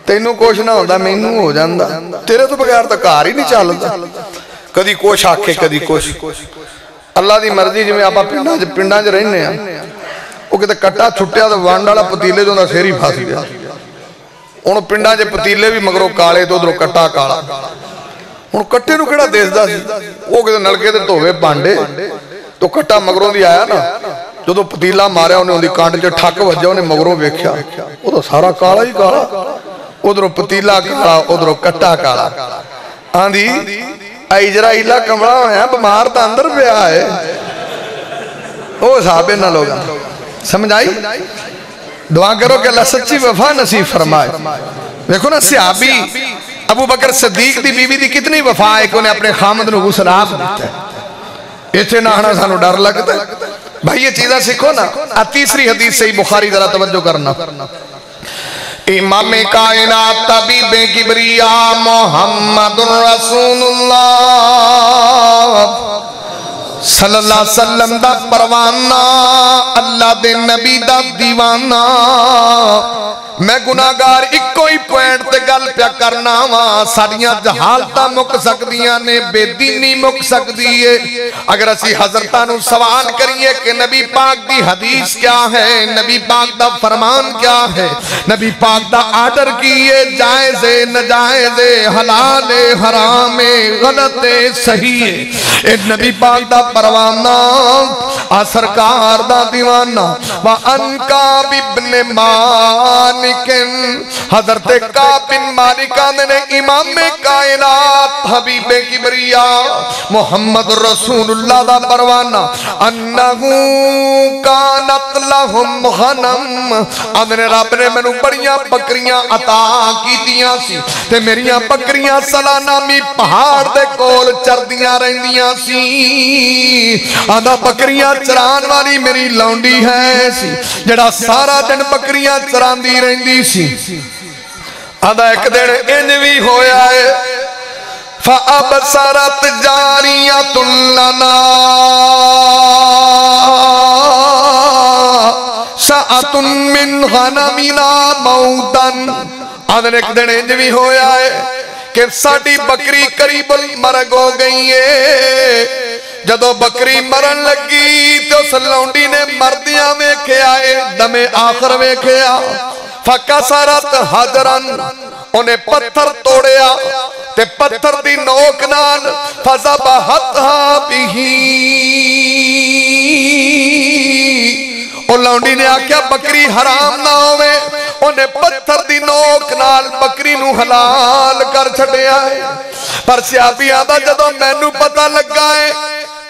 تینوں کوش نہ ہوندہ میں انہوں ہو جاندہ تیرے تو بغیر تو کار ہی نہیں چالتا کدی کوش آکھے کدی کوش اللہ دی مرضی جو میں آپا پنڈاں جو رہنے ہیں وہ کہتے کٹا چھٹیا تو وانڈالا پتیلے جو اندہ سیری پھاسی دیا انہوں پنڈاں جو پتیلے بھی مگروں کالے تو ادھروں کٹا کالا انہوں کٹے نو کڑا دیس دا سی وہ کہتے نلکے دے تووے پانڈے تو کٹا مگروں دی آیا نا جو تو پتیلہ ماریا انہیں دی کانٹ جو ٹھاک وجہ انہیں مگروں بیکھیا وہ تو سارا کالا ہی کالا ادھروں پتیلہ کالا ادھروں کٹا کالا آندھی اجرائیلہ کمڑا ہویا بمار تا اندر پہ آئے وہ صحابے نہ لوگا سمجھ آئی دعا کرو کہ اللہ سچی وفا نصیب فرمائے دیکھو نا صحابی ابو بکر صدیق دی بی بی دی کتنی وفا ہے کہ انہیں اپنے خامد نو غسل آپ دیتا ہے اتنے نہ سانو ڈر لگتا ہے بھائی یہ چیزیں سکھو نا تیسری حدیث سے بخاری ذرا توجہ کرنا امام کائنات طبیب کبریاء محمد رسول اللہ صلی اللہ علیہ وسلم دا پروانہ اللہ دے نبی دا دیوانہ میں گناہگار ایک کوئی پوائنٹ تے گل پیا کرنا وا ساڑیاں جہالتہ مک سکدیاں نے بے دینی مک سکدی ہے اگر اسی حضرتانو سوال کریے کہ نبی پاک دی حدیث کیا ہے نبی پاک دا فرمان کیا ہے نبی پاک دا آرڈر کیے جائز نجائز حلال حرام غلط صحیح اے نبی پاک دا پروانہ سرکار دا دیوانہ وَأَنْ كَعْبِ بْنِ مَالِكٍ حضرت کعب بن مالک نے امام کائنات حبیب کبریاء محمد رسول اللہ دا پروانہ انہو کانت لہم غنم اندھنے رب نے منو بڑیاں بکریاں عطا کی دیا سی تے میریاں بکریاں سالانہ می پہاڑ دے کول چردیاں رہندیاں سی آدھا بکریاں چران والی میری لونڈی ہے سی جڑا سارا دن بکریاں چران دی رہندی سی آدھا ایک دن انوی ہویا ہے فَأَبْصَرَتْ جَارِيَةٌ لَنَا شَأَةٌ مِّنْ غَنَمِنَا مَوْتًا آدھا ایک دن انوی ہویا ہے کہ ساڑی بکری قریب مرگ ہو گئی ہے جدو بکری مرن لگی تو سلونڈی نے مردیاں میں کھیائے دم آخر میں کھیا فَكَسَرَتْ حَجْرًا انہیں پتھر توڑیا تے پتھر دی نوک نال فَزَبَحَتْهَا بِهِ اور لونڈی نے آکیا بکری حرام نہ ہوئے انہیں پتھر دی نوک نال بکری نو حلال کر چھڑے آئے پر سیابی آدھا جدو میں نو پتہ لگا ہے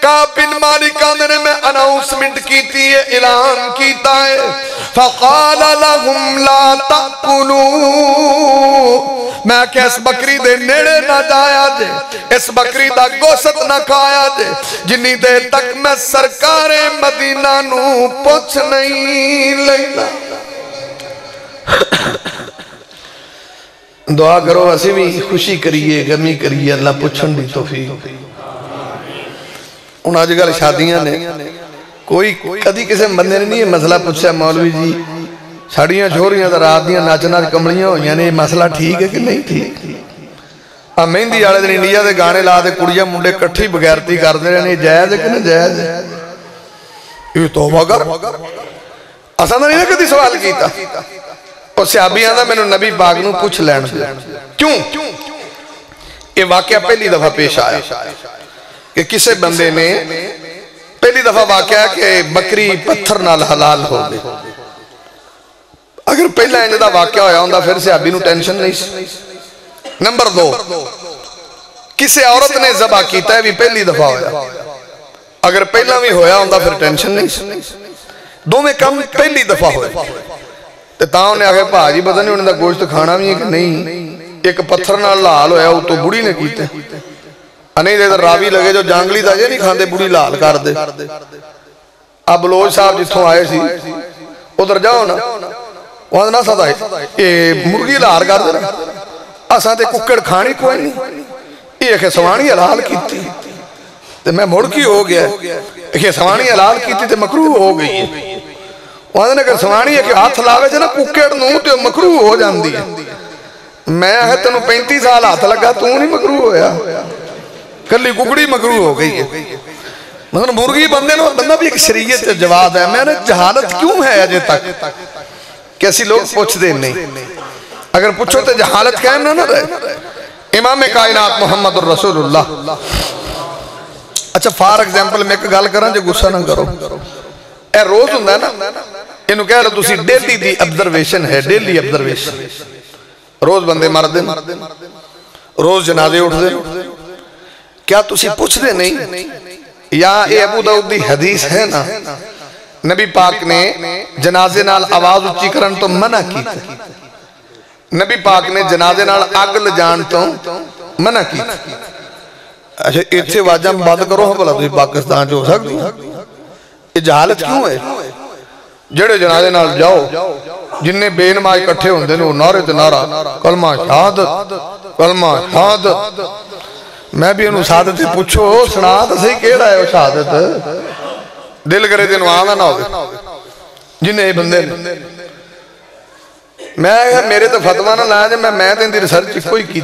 کعب بن مالک نے میں اناؤنسمنٹ کیتی ہے اعلان کیتا ہے فقال لهم لا تأکلوا میں کہ اس بکری دے نیڑے نہ جایا جے اس بکری دا گوشت نہ کھایا جے جنی دیر تک میں سرکار مدینہ نو پوچھ نہیں لینا دعا کرو اسی بھی خوشی کریے غمی کریے اللہ پوچھن دی توفیق ان آج گل شادیاں نے کوئی کدی کسی بندے نے نہیں مسئلہ پوچھا مولوی جی ساڑیاں چھوڑیاں تو رات دیاں ناچنا کملیاں ہوئیاں نے، یہ مسئلہ ٹھیک ہے کہ نہیں ٹھیک؟ مہندی والے دن انڈیا دے گانے لا دے کڑیاں منڈے کٹھی بغیرتی کر دے رہے، جائز ہے کہ نہیں جائز ہے؟ یہ توبہ کر، اساں نہیں کدی سوال کیتا۔ اور صحابی آندا میں نے نبی پاک نو پوچھ لین دے، کیوں؟ یہ واقعہ پہلی دفعہ پیش آیا کہ کسے بندے نے پہلی دفعہ واقعہ ہے کہ بکری پتھر نال حلال ہو گئی۔ اگر پہلا انجدہ واقعہ ہویا ہوندہ پھر صحابی نو ٹینشن نہیں سی۔ نمبر 2، کسے عورت نے ذبح کیتا ہے بھی پہلی دفعہ ہویا، اگر پہلا بھی ہویا ہوندہ پھر ٹینشن نہیں سی۔ دو میں کم پہلی دفعہ ہوئے تو تاں انہیں آگے پاجی پتہ نہیں انہیں دا گوشت کھانا بھی ہے کہ نہیں، ایک پتھر نال لال ہویا وہ تو بڑی نے کیتے انہیں دے در راوی لگے جو جانگلی دا یہ نہیں کھاندے بڑی لال کر دے۔ اب بلوچ صاحب جتوں آئے سی ادھر جاؤ نا، وہاں نہ ساتھ آئے مرگی لال کر دے نا، اساں تے ککڑ کھانی کوئی نہیں، یہ کہ سوانی حلال کیتی تے میں مڑ کی ہو گیا، کہ سوانی حلال کیتی تے مکروہ ہو گئی ہے۔ وہاں نے اگر سوانی ہے کہ ہاتھ لاوے جنا ککڑ نو تے مکروہ ہو جاندی ہے۔ میں آہے تنو 35 سال ہاتھ لگا تو نہیں مکروہ ہویا، کلی ککڑی مکروہ ہو گئی ہے۔ مگر مرگی بندے نو بندہ بھی ایک شریعت جواب ہے۔ میں نے جہالت کیوں ہے اجے تک؟ کیسی لوگ پوچھ دے نہیں، اگر پوچھو تو جہالت قائم نہ رہے۔ امام کائنات محمد الرسول اللہ۔ اچھا فار ایگزامپل میں ایک گال کران جو غصہ نہ کرو، اے روز ہوندہ ہے نا، انہوں کہہ رہا تُسی ڈیلی دی ابزرویشن ہے، ڈیلی ابزرویشن، روز بندے مر دیں، روز جنازے اٹھ دیں، کیا تُسی پوچھ دے نہیں؟ یا اے ابو داؤد دی حدیث ہے نا، نبی پاک نے جنازے نال آواز اچھی کرن تو منع کی تھا، نبی پاک نے جنازے نال اگل جان تو منع کی تھا۔ اچھا اتھے واجہ بات کرو ہم بلا تُسی پاکستان جو ہو سکتی یہ جہالت کیوں ہے؟ جڑے جنازے نال جاؤ جنہیں بے نماز کٹھے ہوندے نے وہ نعرے تے نعرہ کلمہ شہادت کلمہ شہادت۔ میں بھی انہوں شہادت پوچھو سنا تو صحیح کہہ رہا ہے وہ شہادت، دل کرے دے نو آنا نہ ہوگے جنہیں بندے میں میرے تو فتوہ نہ لایا جب میں دن دی ریسرچ کوئی کی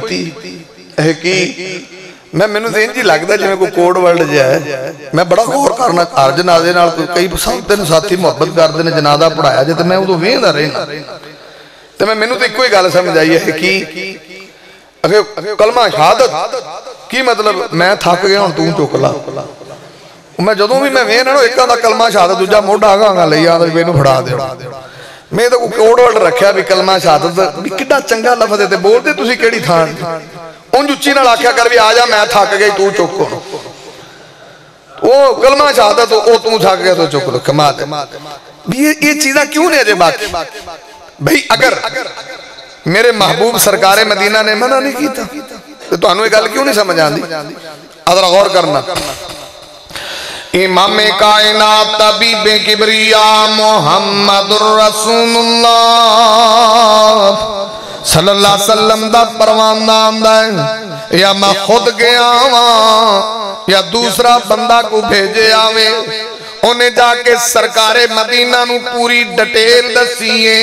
میں نے دین جی لگتا جی میں کوئی کوڈ ورلڈ جائے میں بڑا غور کرنا کار جنازے نال کئی ساتھ ساتھی محبت کر دینے جنازہ پڑھایا جائے تو میں وہ تو وین دا رہنا تو میں نے تو کوئی گال سمجھ آئی ہے کہ کلمہ شہادت کی مطلب میں تھک گیا ہوں تو چوکلا میں جدوں بھی میں وین ہوں ایک دا کلمہ شہادت دوجہ موڑا آگا آگا لئی آدھا وینو بڑھا دے میں تو کوڈ ورلڈ رکھیا بھی کلمہ شہادت بھی کڑا چنگا لفظ ہے بول دے تُسی کیڑی تھان ان جو چینہ لاکھیا کر بھی آجا میں تھاک گئی تو چوکو وہ کلمہ شہادت وہ تو تھاک گیا تو چوکو کمال ہے یہ چیزہ کیوں نہیں ہے باقی بھئی اگر میرے محبوب سرکار مدینہ نے منع نہیں کیتا تو انہوں ایک گل کیوں نہیں سمجھ آندی ادھر غور کرنا امام کائنات طبیب کبریاء محمد الرسول اللہ صلی اللہ علیہ وسلم دا پروان آمدہ ہے یا میں خود گیا ہوں یا دوسرا بندہ کو بھیجے آوے انہیں جا کے سرکار مدینہ نو پوری ڈیٹیل دسیے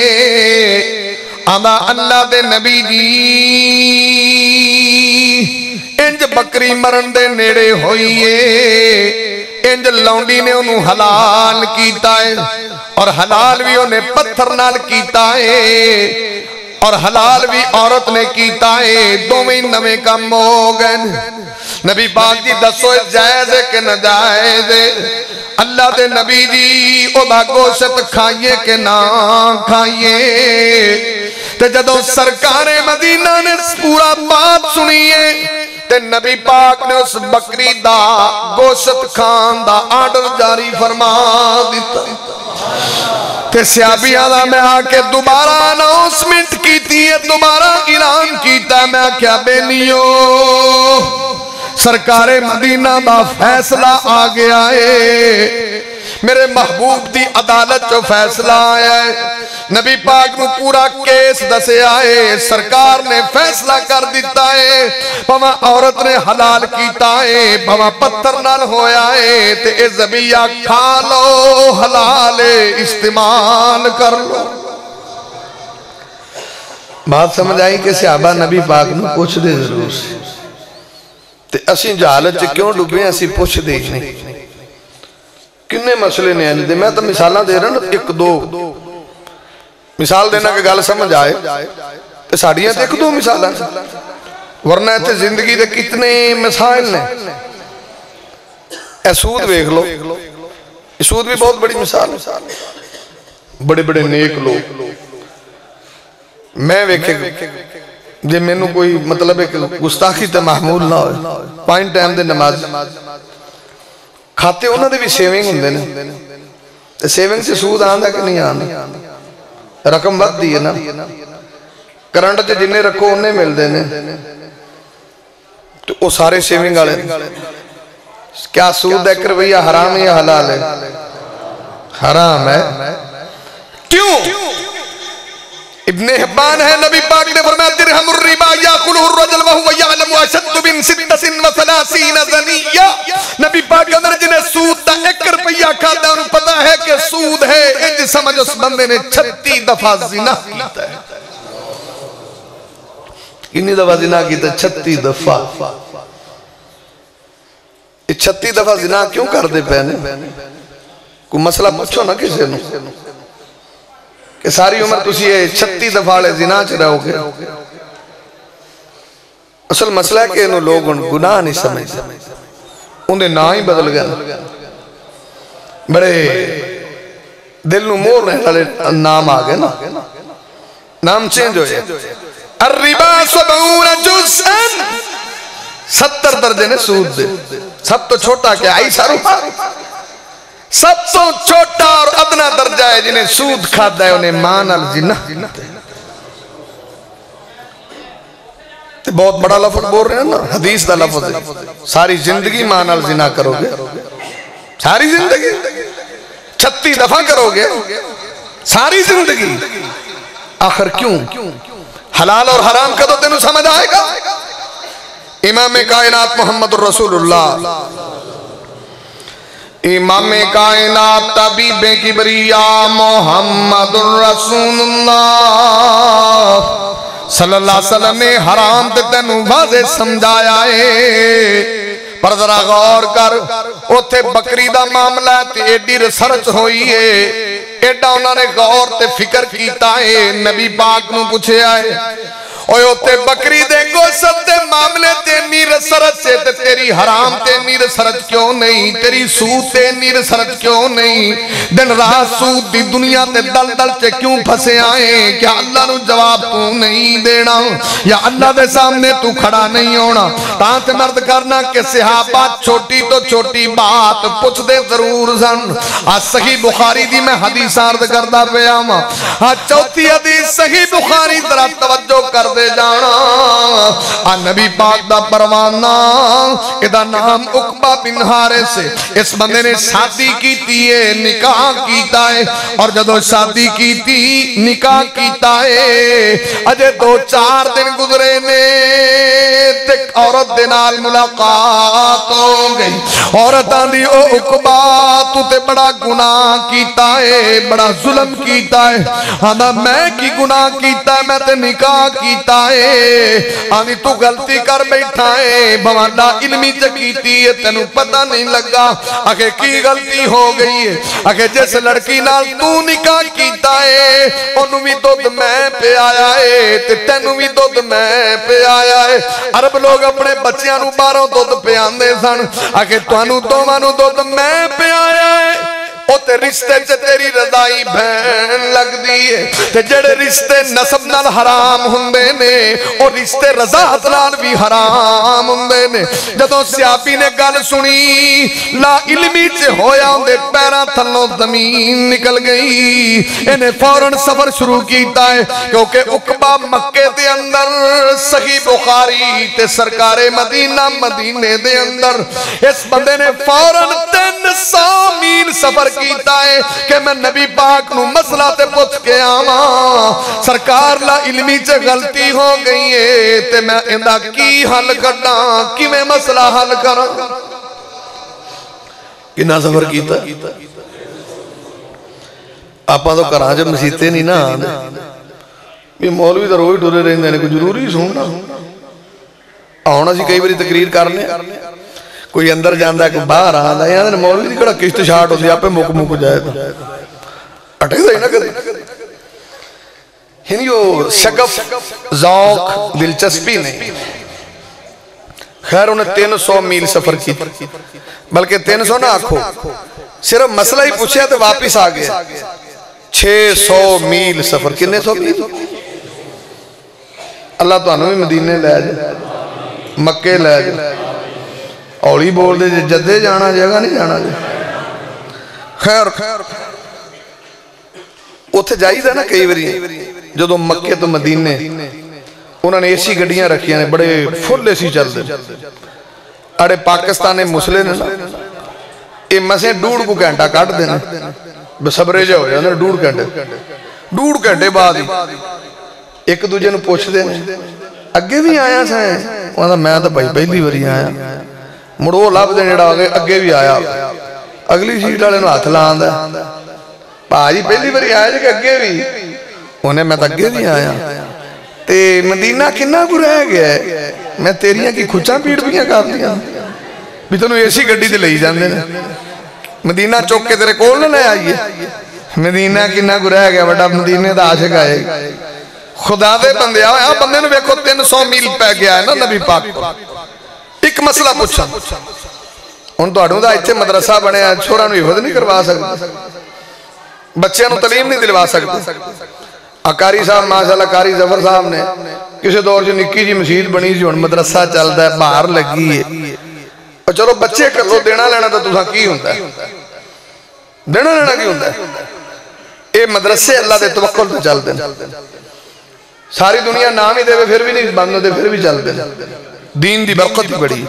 آمدہ اللہ دے نبی جی انج بکری مرن دے نیڑے ہوئیے انج لونڈی نے انہوں حلال کیتا ہے اور حلال بھی انہیں پتھر نال کیتا ہے اور حلال بھی عورت نے کیتا ہے دو میں نوے کا موگن نبی پاک جی دسو جائز ہے کہ نجائز ہے اللہ دے نبی جی او دا گوشت کھائیے کہ نہ کھائیے تے جدو سرکار مدینہ نے پورا بات سنیے تے نبی پاک نے اس بکری دا گوشت کھان دا آرڈر جاری فرما دیتا تے سیابی آدھا میں آکے دوبارہ اناؤنسمنٹ کیتی ہے دوبارہ اعلان کیتا ہے میں کیا بینیو سرکار مدینہ دا فیصلہ آگیا ہے میرے محبوب دی عدالت جو فیصلہ آیا ہے نبی پاک نو پورا کیس دسے آئے سرکار نے فیصلہ کر دیتا ہے بھاں عورت نے حلال کیتا ہے بھاں پتھر نال ہویا ہے تے اے زبیہ کھا لو حلال استعمال کر لو بات سمجھ آئی کہ صحابہ نبی پاک نو پوچھ دے ضرور سے تے اسی جہالت چ کیوں ڈوبے اسی پوچھ دے نہیں کنے مسئلے نے آنے دے میں تو مثالہ دے رہا نا ایک دو مثال دینا کہ گال سمجھ آئے تے ساڑیاں تے ایک دو مثالہ ورنہ تے زندگی دے کتنے مسائل نے اے سود ویکھ لو سود بھی بہت بڑی مثال ہے بڑے بڑے نیک لوگ میں ویکھے جے میں نو کوئی مطلب ہے کہ گستاخی تے محمول نہ ہوئے پائن ٹائم دے نماز کھاتے انہوں نے بھی سیونگ ہوں دے سیونگ سے سود آندھا کہ نہیں آندھا رقم بات دی ہے نا کرنٹ تے جنہیں رکھو انہیں مل دینے تو وہ سارے سیونگ آلے کیا سود ہے کہ رویہ حرام ہے یا حلال ہے حرام ہے کیوں ابن حبان ہے نبی پاک نے فرمایا درہم الربا یاکلہ الرجل وہو یعلم اشد من 36 زنیہ نبی پاک کے اندر جنہیں سود دا 1 روپیہ کھاتا ہے انہوں پتا ہے کہ سود ہے انج سمجھ اس بندے نے 36 دفعہ زنا کیتا ہے کنی دفعہ زنا کیتا ہے 36 دفعہ 36 دفعہ زنا کیوں کر دے پہنے کوئی مسئلہ پوچھو نا کسے نو کہ ساری عمر تسی یہ 36 دفعہ لے زنا چھ رہو گے اصل مسئلہ ہے کہ انہوں لوگ گناہ نہیں سمجھتے انہیں نا ہی بدل گیا بڑے دل نو مور رہے والے نام آگئے نا نام چینج ہوئے الربا 70 جزءاً 70 درجے نے سود دے سب تو چھوٹا کیا آئی سارو سب تو چھوٹا اور ادنا درجہ ہے جنہیں سود کھاتا ہے انہیں مان الزنا بہت بڑا لفظ بول رہے ہیں نا حدیث دا لفظ ہے ساری زندگی مان الزنا کرو گے ساری زندگی 36 دفعہ کرو گے ساری زندگی آخر کیوں حلال اور حرام کا تو تینوں سمجھ آئے گا امام کائنات محمد الرسول اللہ امام کائنات طبیب کبریاء محمد الرسول اللہ صلی اللہ علیہ وسلم نے حرام تے تینوں واضح سمجھایا ہے پر ذرا غور کر اوتھے بکری دا معاملہ تے ایڈی ریسرچ ہوئی ہے ایڈا انہوں نے غور تے فکر کیتا ہے نبی پاک نو پوچھے آئے اوتے بکری دے گوشت دے معاملے تے نیر سرچ سے تے تیری حرام تے نیر سرچ کیوں نہیں تیری سود تے نیر سرچ کیوں نہیں دن رات سود دی دنیا تے دل دل چے کیوں پھسے آئیں کیا اللہ نو جواب تو نہیں دینا یا اللہ دے سامنے تو کھڑا نہیں ہونا تانت مرد کرنا کہ صحابہ چھوٹی تو چھوٹی بات پوچھ دے ضرور سن آج صحیح بخاری دی میں حدیث آرد کردہ پہ آما آج چوتھی حدیث صحیح بخاری ذرا توجہ کر دے جانا نبی پاک دا پروانہ ادھا نام عقبہ بن حارث سے اس بندے نے شادی کی تھی نکاح کیتا ہے اور جدو شادی کی تھی نکاح کیتا ہے اجے 2-4 دن گزرے نے تک عورت دنال ملاقات ہو گئی عورت آندھی او عقبہ تو تے بڑا گناہ کیتا ہے بڑا ظلم کیتا ہے آندھا میں کی گناہ کیتا ہے میں تے نکاح کیتا ہے آنی تو غلطی کر بیٹھا ہے بواندہ علمی چکیتی ہے تینوں پتہ نہیں لگا آکے کی غلطی ہو گئی ہے آکے جیسے لڑکی نال تو نکاح کیتا ہے انہوں بھی دودھ میں پہ آیا ہے تینوں بھی دودھ میں پہ آیا ہے عرب لوگ اپنے بچیاں نو باروں دودھ پہ آندے سن آکے توانو دومانو دودھ میں پہ آیا ہے او تے رشتے چے تیری رضائی بہن لگ دیئے تے جڑے رشتے نسب نال حرام ہندے نے او رشتے رضاحت نال بھی حرام ہندے نے جدو سیابی نے گل سنی لا علمی چے ہویا ہندے پیرا تھلوں زمین نکل گئی انہیں فوراں سفر شروع کیتا ہے کیونکہ عقبہ مکے دے اندر صحیح بخاری تے سرکار مدینہ مدینے دے اندر اس بندے نے فوراں 300 میل سفر کیتا ہے کہ میں نبی پاک نو مسئلہ تے پوچھ کے آواں سرکار لا علمی چے غلطی ہو گئی ہے تے میں اندہ کی حل کرنا کی میں مسئلہ حل کرا کنا سفر کیتا آپاں تو کراں جب مسیتے نہیں نا بھی مولوی تو روز ٹرے رہندے نے کوئی ضروری سننا ہن اسی کئی باری تقریر کرنے کوئی اندر جاندا کوئی باہر آندا یہاں دے مولوی دی کڑا قسط شارٹ ہوندی آپے مک جائے تو اٹھے ہی نہ کرے ہنیو شگف ذوق دلچسپی نہیں خیر انہیں 300 میل سفر کی بلکہ 300 نہ آکھو صرف مسئلہ ہی پوچھے تو واپس آگئے 600 میل سفر کنے 100 میل اللہ تو انہوں بھی مدینے لے جائے مکے لے جائے اولی بول دے جدے جانا جگہ نہیں جانا خیر اتھے جائی دا نا کئی بری جدو مکے تو مدینے انہوں نے ایسی گڑیاں رکھیا نے بڑے فل ایسی چل دے اڑے پاکستان مسلے نے یہ مسیں 1.5 گھنٹہ کاٹ دینا بسبرے جا ہو جانا 1.5 گھنٹے بعد ہی ایک دوجہ نے پوچھ دینے اگے بھی آیا سائیں وہاں تھا میں تو بھائی پہلی بری آیا مڑو لاب دینے ڈا اگے بھی آیا اگلی سیٹ والے نے ہاتھ لان دا پاجی پہلی بری آیا کہ اگے بھی انہیں میں تو اگے بھی آیا تے مدینہ کنہ کو رہ گیا ہے میں تیریاں کی کھچاں پیڑ پیاں کر دیا بھی تنہوں ایسی گڑی دے لئی جاندے نے مدینہ چوک کے تیرے کول نہ لے آئیے مدینہ کنہ کو رہ گیا بڑا مدینہ دا عاشق آئے خدا دے بندے آئے ہاں بندے نے بیکھو 300 میل پہ گیا ہے نا نبی پاک ایک مسئلہ پوچھا ان تو اڑوں دا اچھے مدرسہ بنے ہیں چھوڑا نو حفظ نہیں کروا سکتے بچے نو تعلیم نہیں دلوا سکتے اکاری صاحب ماشاءاللہ کاری ظفر صاحب نے کسی دور سے نکی جی مسجد بنی سی مدرسہ چلتا ہے باہر لگی ہے اور چلو بچے کر لو دینا لینا تو تساں کی ہوتا ہے دینا لینا کی ہوتا ہے اے مدرسے اللہ دے توقل تو چل دیں ساری دنیا نام ہی دے پھر بھی نہیں بندوں دے پھر بھی چل دیں دین دی برکت ہی بڑی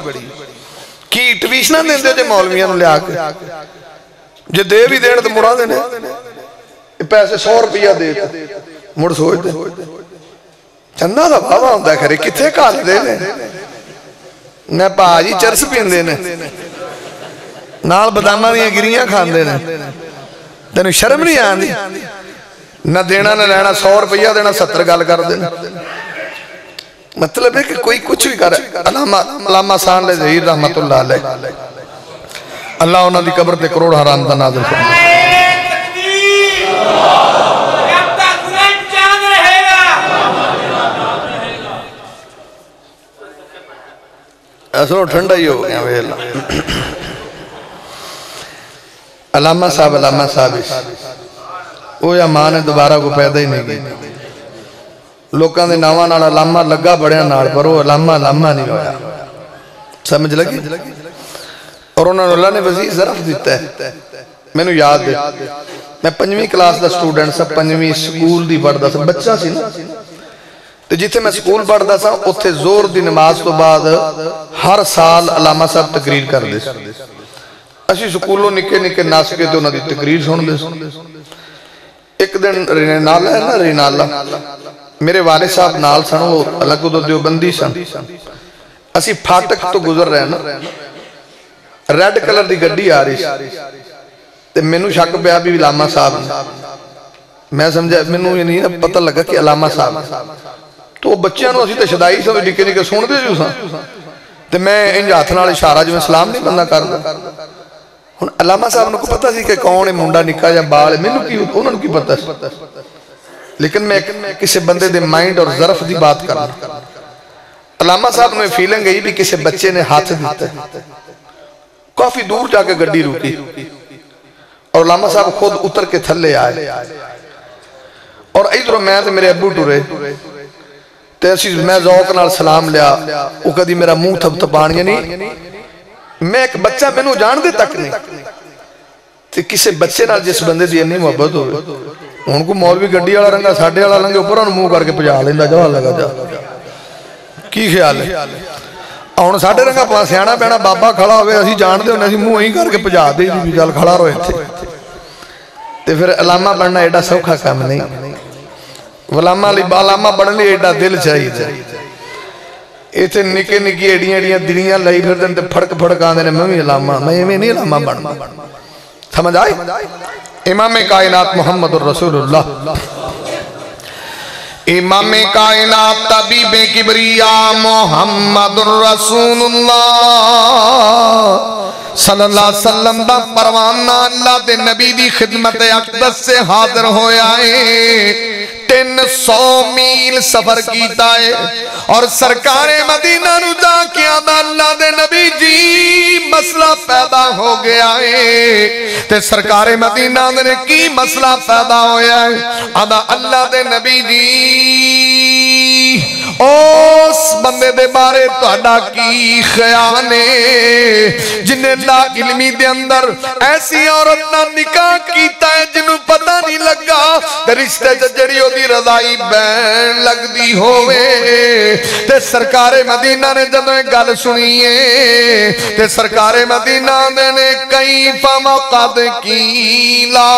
کی ٹویشنہ دیں دے جو مولویاں نے لے آکے جو دے بھی دینا تو مرا دینے پیسے 100 روپیہ دیتے مڑ سوچ دے چندہ دا بابا ہوندہ ہے کھرے کتھے کال دے نے میں پاجی چرس پین دے نے نال بدامہ دیا گریاں کھان دے نے تینو شرم نہیں آن دی نہ دینا نہ لینا 100 روپیہ دینا 70 گال کر دینا مطلب ہے کہ کوئی کچھ بھی کرے علامہ سان لے ظہیر رحمت اللہ علیہ اللہ انہوں دی قبر تے کروڑ حرام دا نازل فرمائے ایسا ٹھنڈا ہی ہو گیا ویلا علامہ صاحب وہ یا ماں نے دوبارہ کو پیدا ہی نہیں کی لوکاں دے ناواں نال علامہ لگا بڑیاں نال پر وہ علامہ نہیں ہویا سمجھ لگی اور انہوں نے اللہ نے وزیر ظرف دیتا ہے میں نے یاد دے میں 5ویں کلاس دا سٹوڈنٹ سا 5ویں سکول دی پڑھدا سا بچہ سی نا تو جتھے میں سکول پڑھدا سا اتھے زور دی نماز تو بعد ہر سال علامہ صاحب تقریر کر دے اسی سکولوں نکے ناسکے تو انہوں دی تقریر سن دے ایک دن رینالہ ہے نا رینالہ میرے والد صاحب نال سن وہ اللہ کو دیوبندی سن اسی پھاٹک تو گزر رہے ہیں نا ریڈ کلر دی گڈی آ رہی تے مینوں شک پیا بھی علامہ صاحب میں سمجھا مینوں یہ نہیں پتہ لگا کہ علامہ صاحب تو بچیاں نو اسی تے شدائی سے نکے سن دے جو سن تے میں انج ہاتھ نال اشارہ جو اسلام نہیں بندہ کردا ہن علامہ صاحب نو کو پتہ سی کہ کون ہے منڈا نکا یا بال مینوں کی انہاں نو کی پتہ سی لیکن میں کسی بندے دے مائنڈ اور ظرف دی بات کرنا علامہ صاحب نے فیلنگ گئی بھی کسی بچے نے ہاتھ دیتا ہے کافی دور جا کے گڈی روکی اور علامہ صاحب خود اتر کے تھلے آئے اور ادھر میں تے میرے ابو ٹورے تے اسی میں ذوق نال سلام لیا وہ کدی میرا منہ تھپ تھپان یعنی میں ایک بچہ میں نو جان دے تک نہیں تے کسی بچے نال جس بندے دی انی محبت ہوئے ان کو مولوی گڈی والا رنگا ساڈے والا لنگے اوپر انہوں منہ کر کے پجا لیندا جا لگا جا کی خیال ہے ہن ساڈے رنگا پا سیاںا پینا بابا کھڑا ہوئے اسی جان دے ہونے اسی منہ ہی کر کے پجا دے جی چل کھڑا رہو ایتھے تے پھر علامہ بننا ایڈا سوکھا کام نہیں علامہ بننے لیے ایڈا دل چاہیے ایتھے نکے ایڈیاں دنیاں لائی پھر دن تے پھڑک آندے نے میں بھی علامہ میں نہیں علامہ بننا سمجھ آئے امام کائنات محمد الرسول اللہ امام کائنات طبیب کبریا محمد رسولullah صلی اللہ علیہ وسلم دا پروانہ اللہ دے نبی دی خدمت اقدس سے حاضر ہویا ہے 300 میل سفر کیتا ہے اور سرکار مدینہ نو جا کے آدھا اللہ دے نبی جی مسئلہ پیدا ہو گیا ہے تے سرکار مدینہ نے کی مسئلہ پیدا ہویا ہے آدھا اللہ دے نبی جی اس بندے دے بارے توڑا کی خیال ہے جنہیں لا علمی دے اندر ایسی عورت نہ نکاح کیتا ہے جنہوں پتہ نہیں لگا رشتے جڑی ہو دی رضائی بین لگ دی ہوئے تے سرکار مدینہ نے جب گل سنیے تے سرکار مدینہ نے کیف مقد کیلا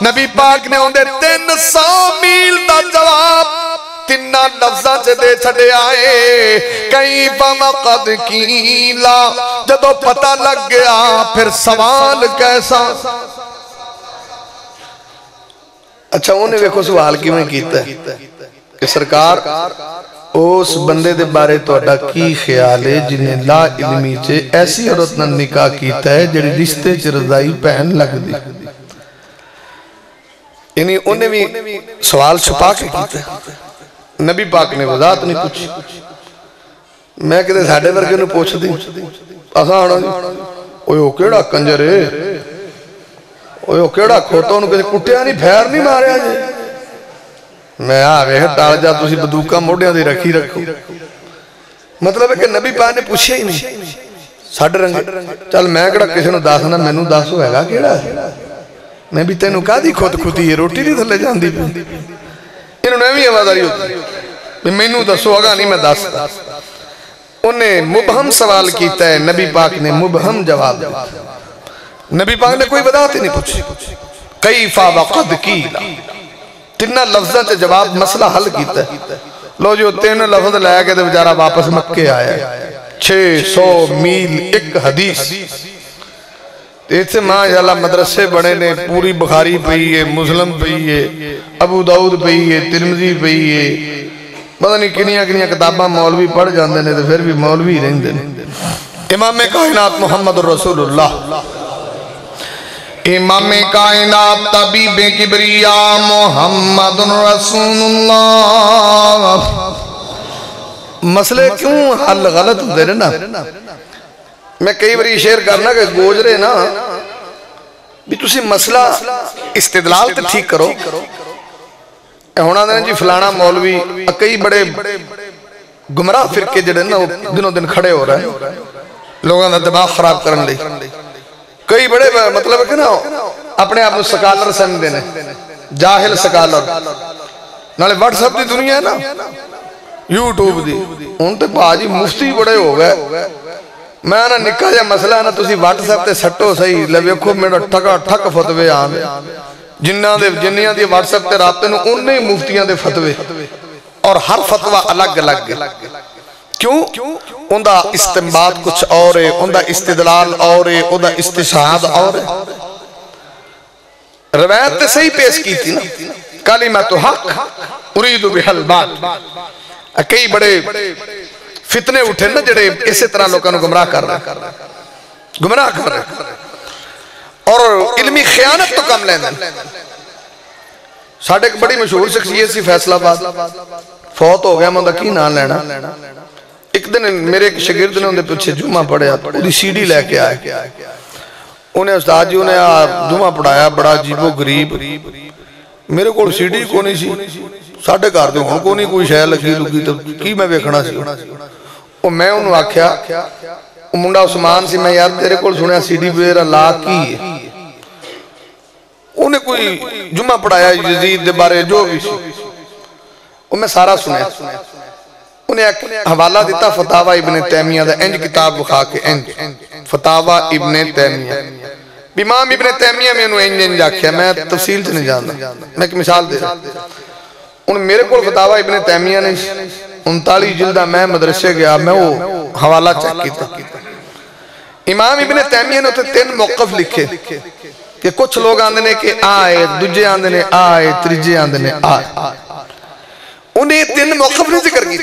نبی پاک نے اندھے 300 میل دا جواب تینہ لفظہ سے دے چھڑے آئے کیف مقد کیلا جدو پتہ لگ گیا پھر سوال کیسا اچھا انہیں ویکھو سوال کی میں کیتا ہے کہ سرکار اس بندے دے بارے توڑا کی خیال ہے جنہیں لا علمی چھے ایسی عورت نہ نکاح کیتا ہے جڑی رشتے چھ رضائی پہن لگ دی یعنی انہیں بھی سوال چھپا کے کیتا ہے نبی پاک نے وضاحت نہیں پوچھی میں کہتے ساڑھے ورگے نے پوچھ دی آسان آنا اوہ کیڑا کنجر ہے اوہ کیڑا کھوتا انہوں کہتے کٹیا نہیں پھیر نہیں مارے آجے میں آوے ہے ٹال جا تُسی بدوکا موڑیاں دی رکھی رکھو مطلب ہے کہ نبی پاک نے پوچھے ہی نہیں ساڑھے رنگے چل میں کہڑا کسی نے داسنا میں نو داسو ہے گا کیڑا ہے میں بھی تینوں کہا دی کھوت کھوتی ہے روٹی نہیں تھلے جان دی انہوں نے بھی آواز آ رہی ہوتی میں نو دسو آگا نہیں میں داستا انہیں مبہم سوال کیتا ہے نبی پاک نے مبہم جواب دیا نبی پاک نے کوئی وضاحت ہی نہیں پوچھی کیفا وقد کیلا تینہ لفظہ سے جواب مسئلہ حل کیتا ہے لو جو 3 لفظ لیا کہ بجارہ واپس مکے آیا 600 میل ایک حدیث ایسے ماشاءاللہ مدرسے بڑے نے پوری بخاری پئی ہے مسلم پئی ہے ابو داؤد پئی ہے ترمذی پئی ہے پتہ نہیں کنیاں کتاباں مولوی پڑھ جاندے نے تو پھر بھی مولوی رہندے نے امام کائنات محمد رسول اللہ امام کائنات طبیب کبریا محمد رسول اللہ مسئلے کیوں حل غلط ہوتے رہے نا میں کئی بری شیئر کرنا کہ گوجرے نا بھی تُسی مسئلہ استدلال تے ٹھیک کرو ہونا دینا جی فلانا مولوی کئی بڑے گمراہ فرقے جڑے نا دنوں دن کھڑے ہو رہے ہیں لوگوں نے دماغ خراب کرن لئی کئی بڑے مطلب ہے کہ نا اپنے آپ سکالر سمجھتے ہیں جاہل سکالر نالے واٹس ایپ دی دنیا ہے نا یوٹیوب دی ان تے باجی مفتی بڑے ہو گئے میں نا نکا جا مسئلہ ہے نا تُسی واٹس ایپ تے سٹو صحیح لویکھو میرا ٹھک فتوے آنے جنیاں دی واٹس ایپ تے رابطے نو انہیں مفتیاں دے فتوے اور ہر فتوہ الگ الگ کیوں؟ اندہ استنباط کچھ اور ہے اندہ استدلال اور ہے اندہ استشہاد اور ہے روایت تے صحیح پیش کی تھی نا کلمۃ حق اريد بها الباطل کئی بڑے فتنے اٹھے نا جڑے اسی طرح لوگوں کو گمراہ کر رہے اور علمی خیانت تو کم لینا ساڑھے ایک بڑی مشہور شخصیت سی فیصل آباد فوت ہو گیا مندہ کی نام لینا ایک دن میرے ایک شاگرد نے انہیں پچھے جمعہ پڑھیا انہیں سی ڈی لے کے آئے انہیں استاد جی انہیں جمعہ پڑھایا بڑا عجیب و غریب میرے کو سی ڈی کو نہیں سی ساڑھے کار دے ہوں کو نہیں کوئی شاید لگی تو کی میں بیکھنا سی اور میں انہوں آکھیا منڈا عثمان سی میں یار تیرے کو سنیا سی ڈی بیرہ لا کی ہے انہیں کوئی جمعہ پڑھایا یزید دے بارے جو بھی سی وہ میں سارا سنیا انہیں ایک حوالہ دیتا فتاوہ ابن تیمیہ دا انج کتاب بخا کے انج فتاوہ ابن تیمیہ امام ابن تیمیہ میں انہوں انج آکھیا میں تفصیل سے نہیں جانتا میں ایک مثال دے رہا انہوں میرے کو فتاوہ ابن تیمیہ نے 39 جلدہ میں مدرسے گیا میں وہ حوالہ چیک کیتا امام ابن تیمیہ نے 3 موقف لکھے کہ کچھ لوگ آندھنے کہ آئے دوجے آندھنے آئے تریجے آندھنے آئے انہیں 3 موقف نہیں ذکر کی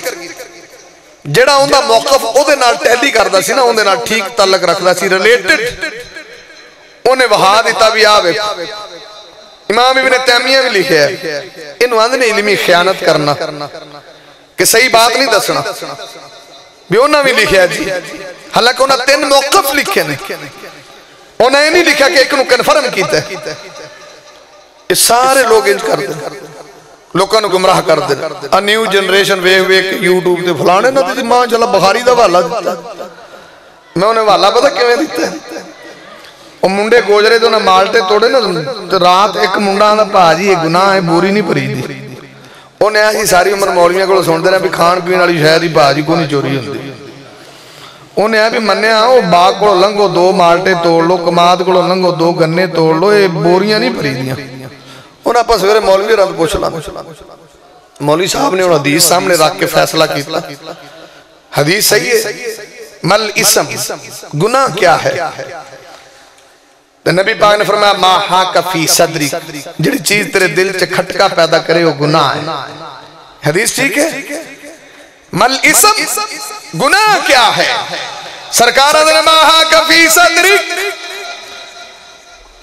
جڑا ان دا موقف او دے نال ٹیلی کردا سی نا ان دے نال ٹھیک تعلق رکھدا سی ریلیٹڈ انہیں وہا دیتا بھی آوے امام ابن تیمیہ بھی لکھے ہے انہوں نے علمی خیانت کرنا کہ صحیح بات نہیں دسنا بھی انہوں نے لکھے ہے جی حالانکہ انہوں نے 3 موقف لکھے نہیں انہوں نے نہیں لکھا کہ ایک انہوں کنفرم کیتا ہے یہ سارے لوگ انج کر دیں لوگوں نے گمراہ کر دیں نیو جنریشن وے یوٹیوب تے فلانے نا تھی ماں چلا بخاری دا والا دیتا میں انہیں والا پتا کیویں دیتا ہے وہ منڈے گوجرے تو نہ مالٹے توڑے نا رات ایک منڈا آندا پاجی یہ گناہ ہے بوری نہیں پری دی انہیں ایسی ساری عمر مولویاں کو سن دینا بھی کھان پین والی شاید ہی پاجی کو نہیں چوری ہوندی انہیں بھی منیا وہ باغ کو لنگو 2 مالٹے توڑ لو کماد کو لنگو 2 گنے توڑ لو یہ بوریاں نہیں پری دیاں انہیں آپ سویرے مولوی رات پوچھ لا مولوی صاحب نے انہوں حدیث سامنے رکھ کے فیصلہ کیتا حدیث صحیح ہے مل اسم گناہ کیا ہے نبی پاک نے فرمایا ما حاک فی صدری جڑی چیز تیرے دل چے کھٹکا پیدا کرے وہ گناہ ہے حدیث ٹھیک ہے مل اسم گناہ کیا ہے سرکار نے ما حاک فی صدری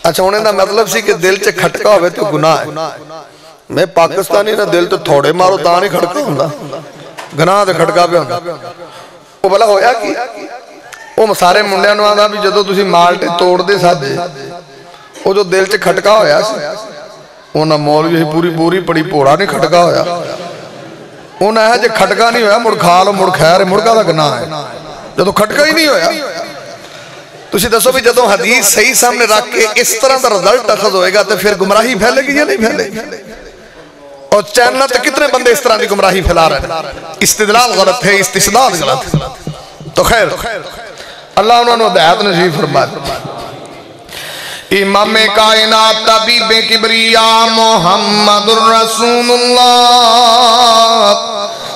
اچھا انہیں دا مطلب سی کہ دل چے کھٹکا ہوئے تو گناہ ہے میں پاکستانی نا دل تو تھوڑے مارو تاں نہیں کھٹکا ہوں گناہ دے کھٹکا پہ ہوں وہ بلا ہویا کی وہ سارے منڈیاں نو آندا بھی جدو تسی مالٹے توڑ دے ساتھے وہ جو دل چے کھٹکا ہویا سی انہاں مولوی پوری پوری پڑی پوڑا نہیں کھٹکا ہویا انہاں ہے جے کھٹکا نہیں ہویا مڑ کھا لو مڑ خیر مڑکا دا گناہ ہے جدو کھٹکا ہی نہیں ہویا تسی دسو بھی جدو حدیث صحیح سامنے رکھ کے اس طرح دا رزلٹ اخذ ہوئے گا تو پھر گمراہی پھیلے گی یا نہیں پھیلے گی اور چینل تو کتنے بندے اس طرح دی گمراہی پھیلا رہے ہیں استدلال غلط ہے استشداد غلط ہے تو خیر اللہ انہوں نے ہدایت نصیب فرمائے امام کائنات طبیب کبریاء محمد الرسول اللہ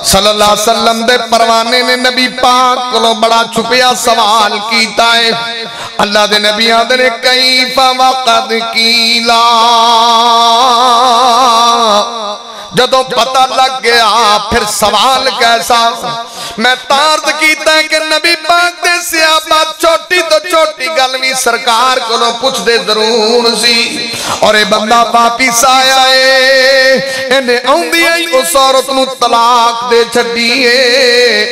صلی اللہ علیہ وسلم دے پروانے نے نبی پاک کو بڑا چھپیا سوال کیتا ہے اللہ دے نبی آدھے نے کیف وقت کیلا جدو پتہ لگ گیا پھر سوال کیسا میں تارد کیتا ہے کہ نبی پاک دے صحابہ چھوٹی تو چھوٹی گلوی سرکار کو لو پوچھ دے ضرور سی اور اے بندہ واپس آیا ہے انہیں آندھی ہے اس عورت نو طلاق دے چھڑیے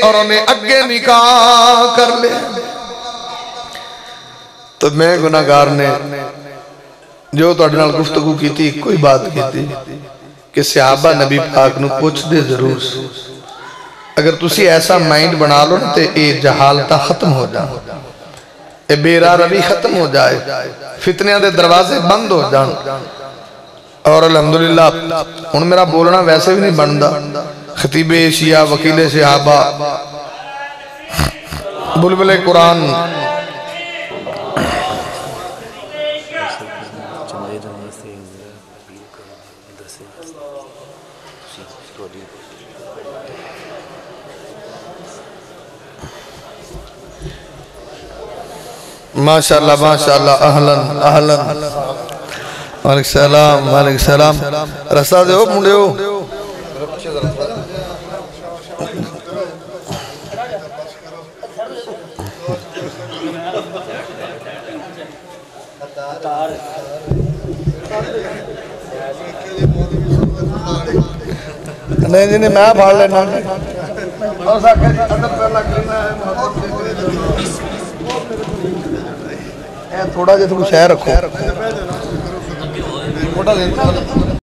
اور انہیں اگے نکاح کر لے تو میں گناہگار نے جو تو اڈنال گفتگو کی تھی کوئی بات کی تھی کہ صحابہ نبی پاک نو پوچھ دے ضرور سی اگر تسی ایسا مائنڈ بنا لو تے اے جہالتہ ختم ہو جائے اے بیرا روی ختم ہو جائے فتنیاں دے دروازے بند ہو جائیں اور الحمدللہ ان میرا بولنا ویسے بھی نہیں بندہ خطیب شیعہ وکیل صحابہ بلبل قرآن ماشاءاللہ ماشاءاللہ اہلاً اہلاً وعلیکم السلام وعلیکم السلام رسا دے ہو منڈے ہو نہیں جی نہیں میں بھاڑ لینا اور ساکھے جی اندر پہلا کلینا ہے تھوڑا جیسے کو شہر رکھو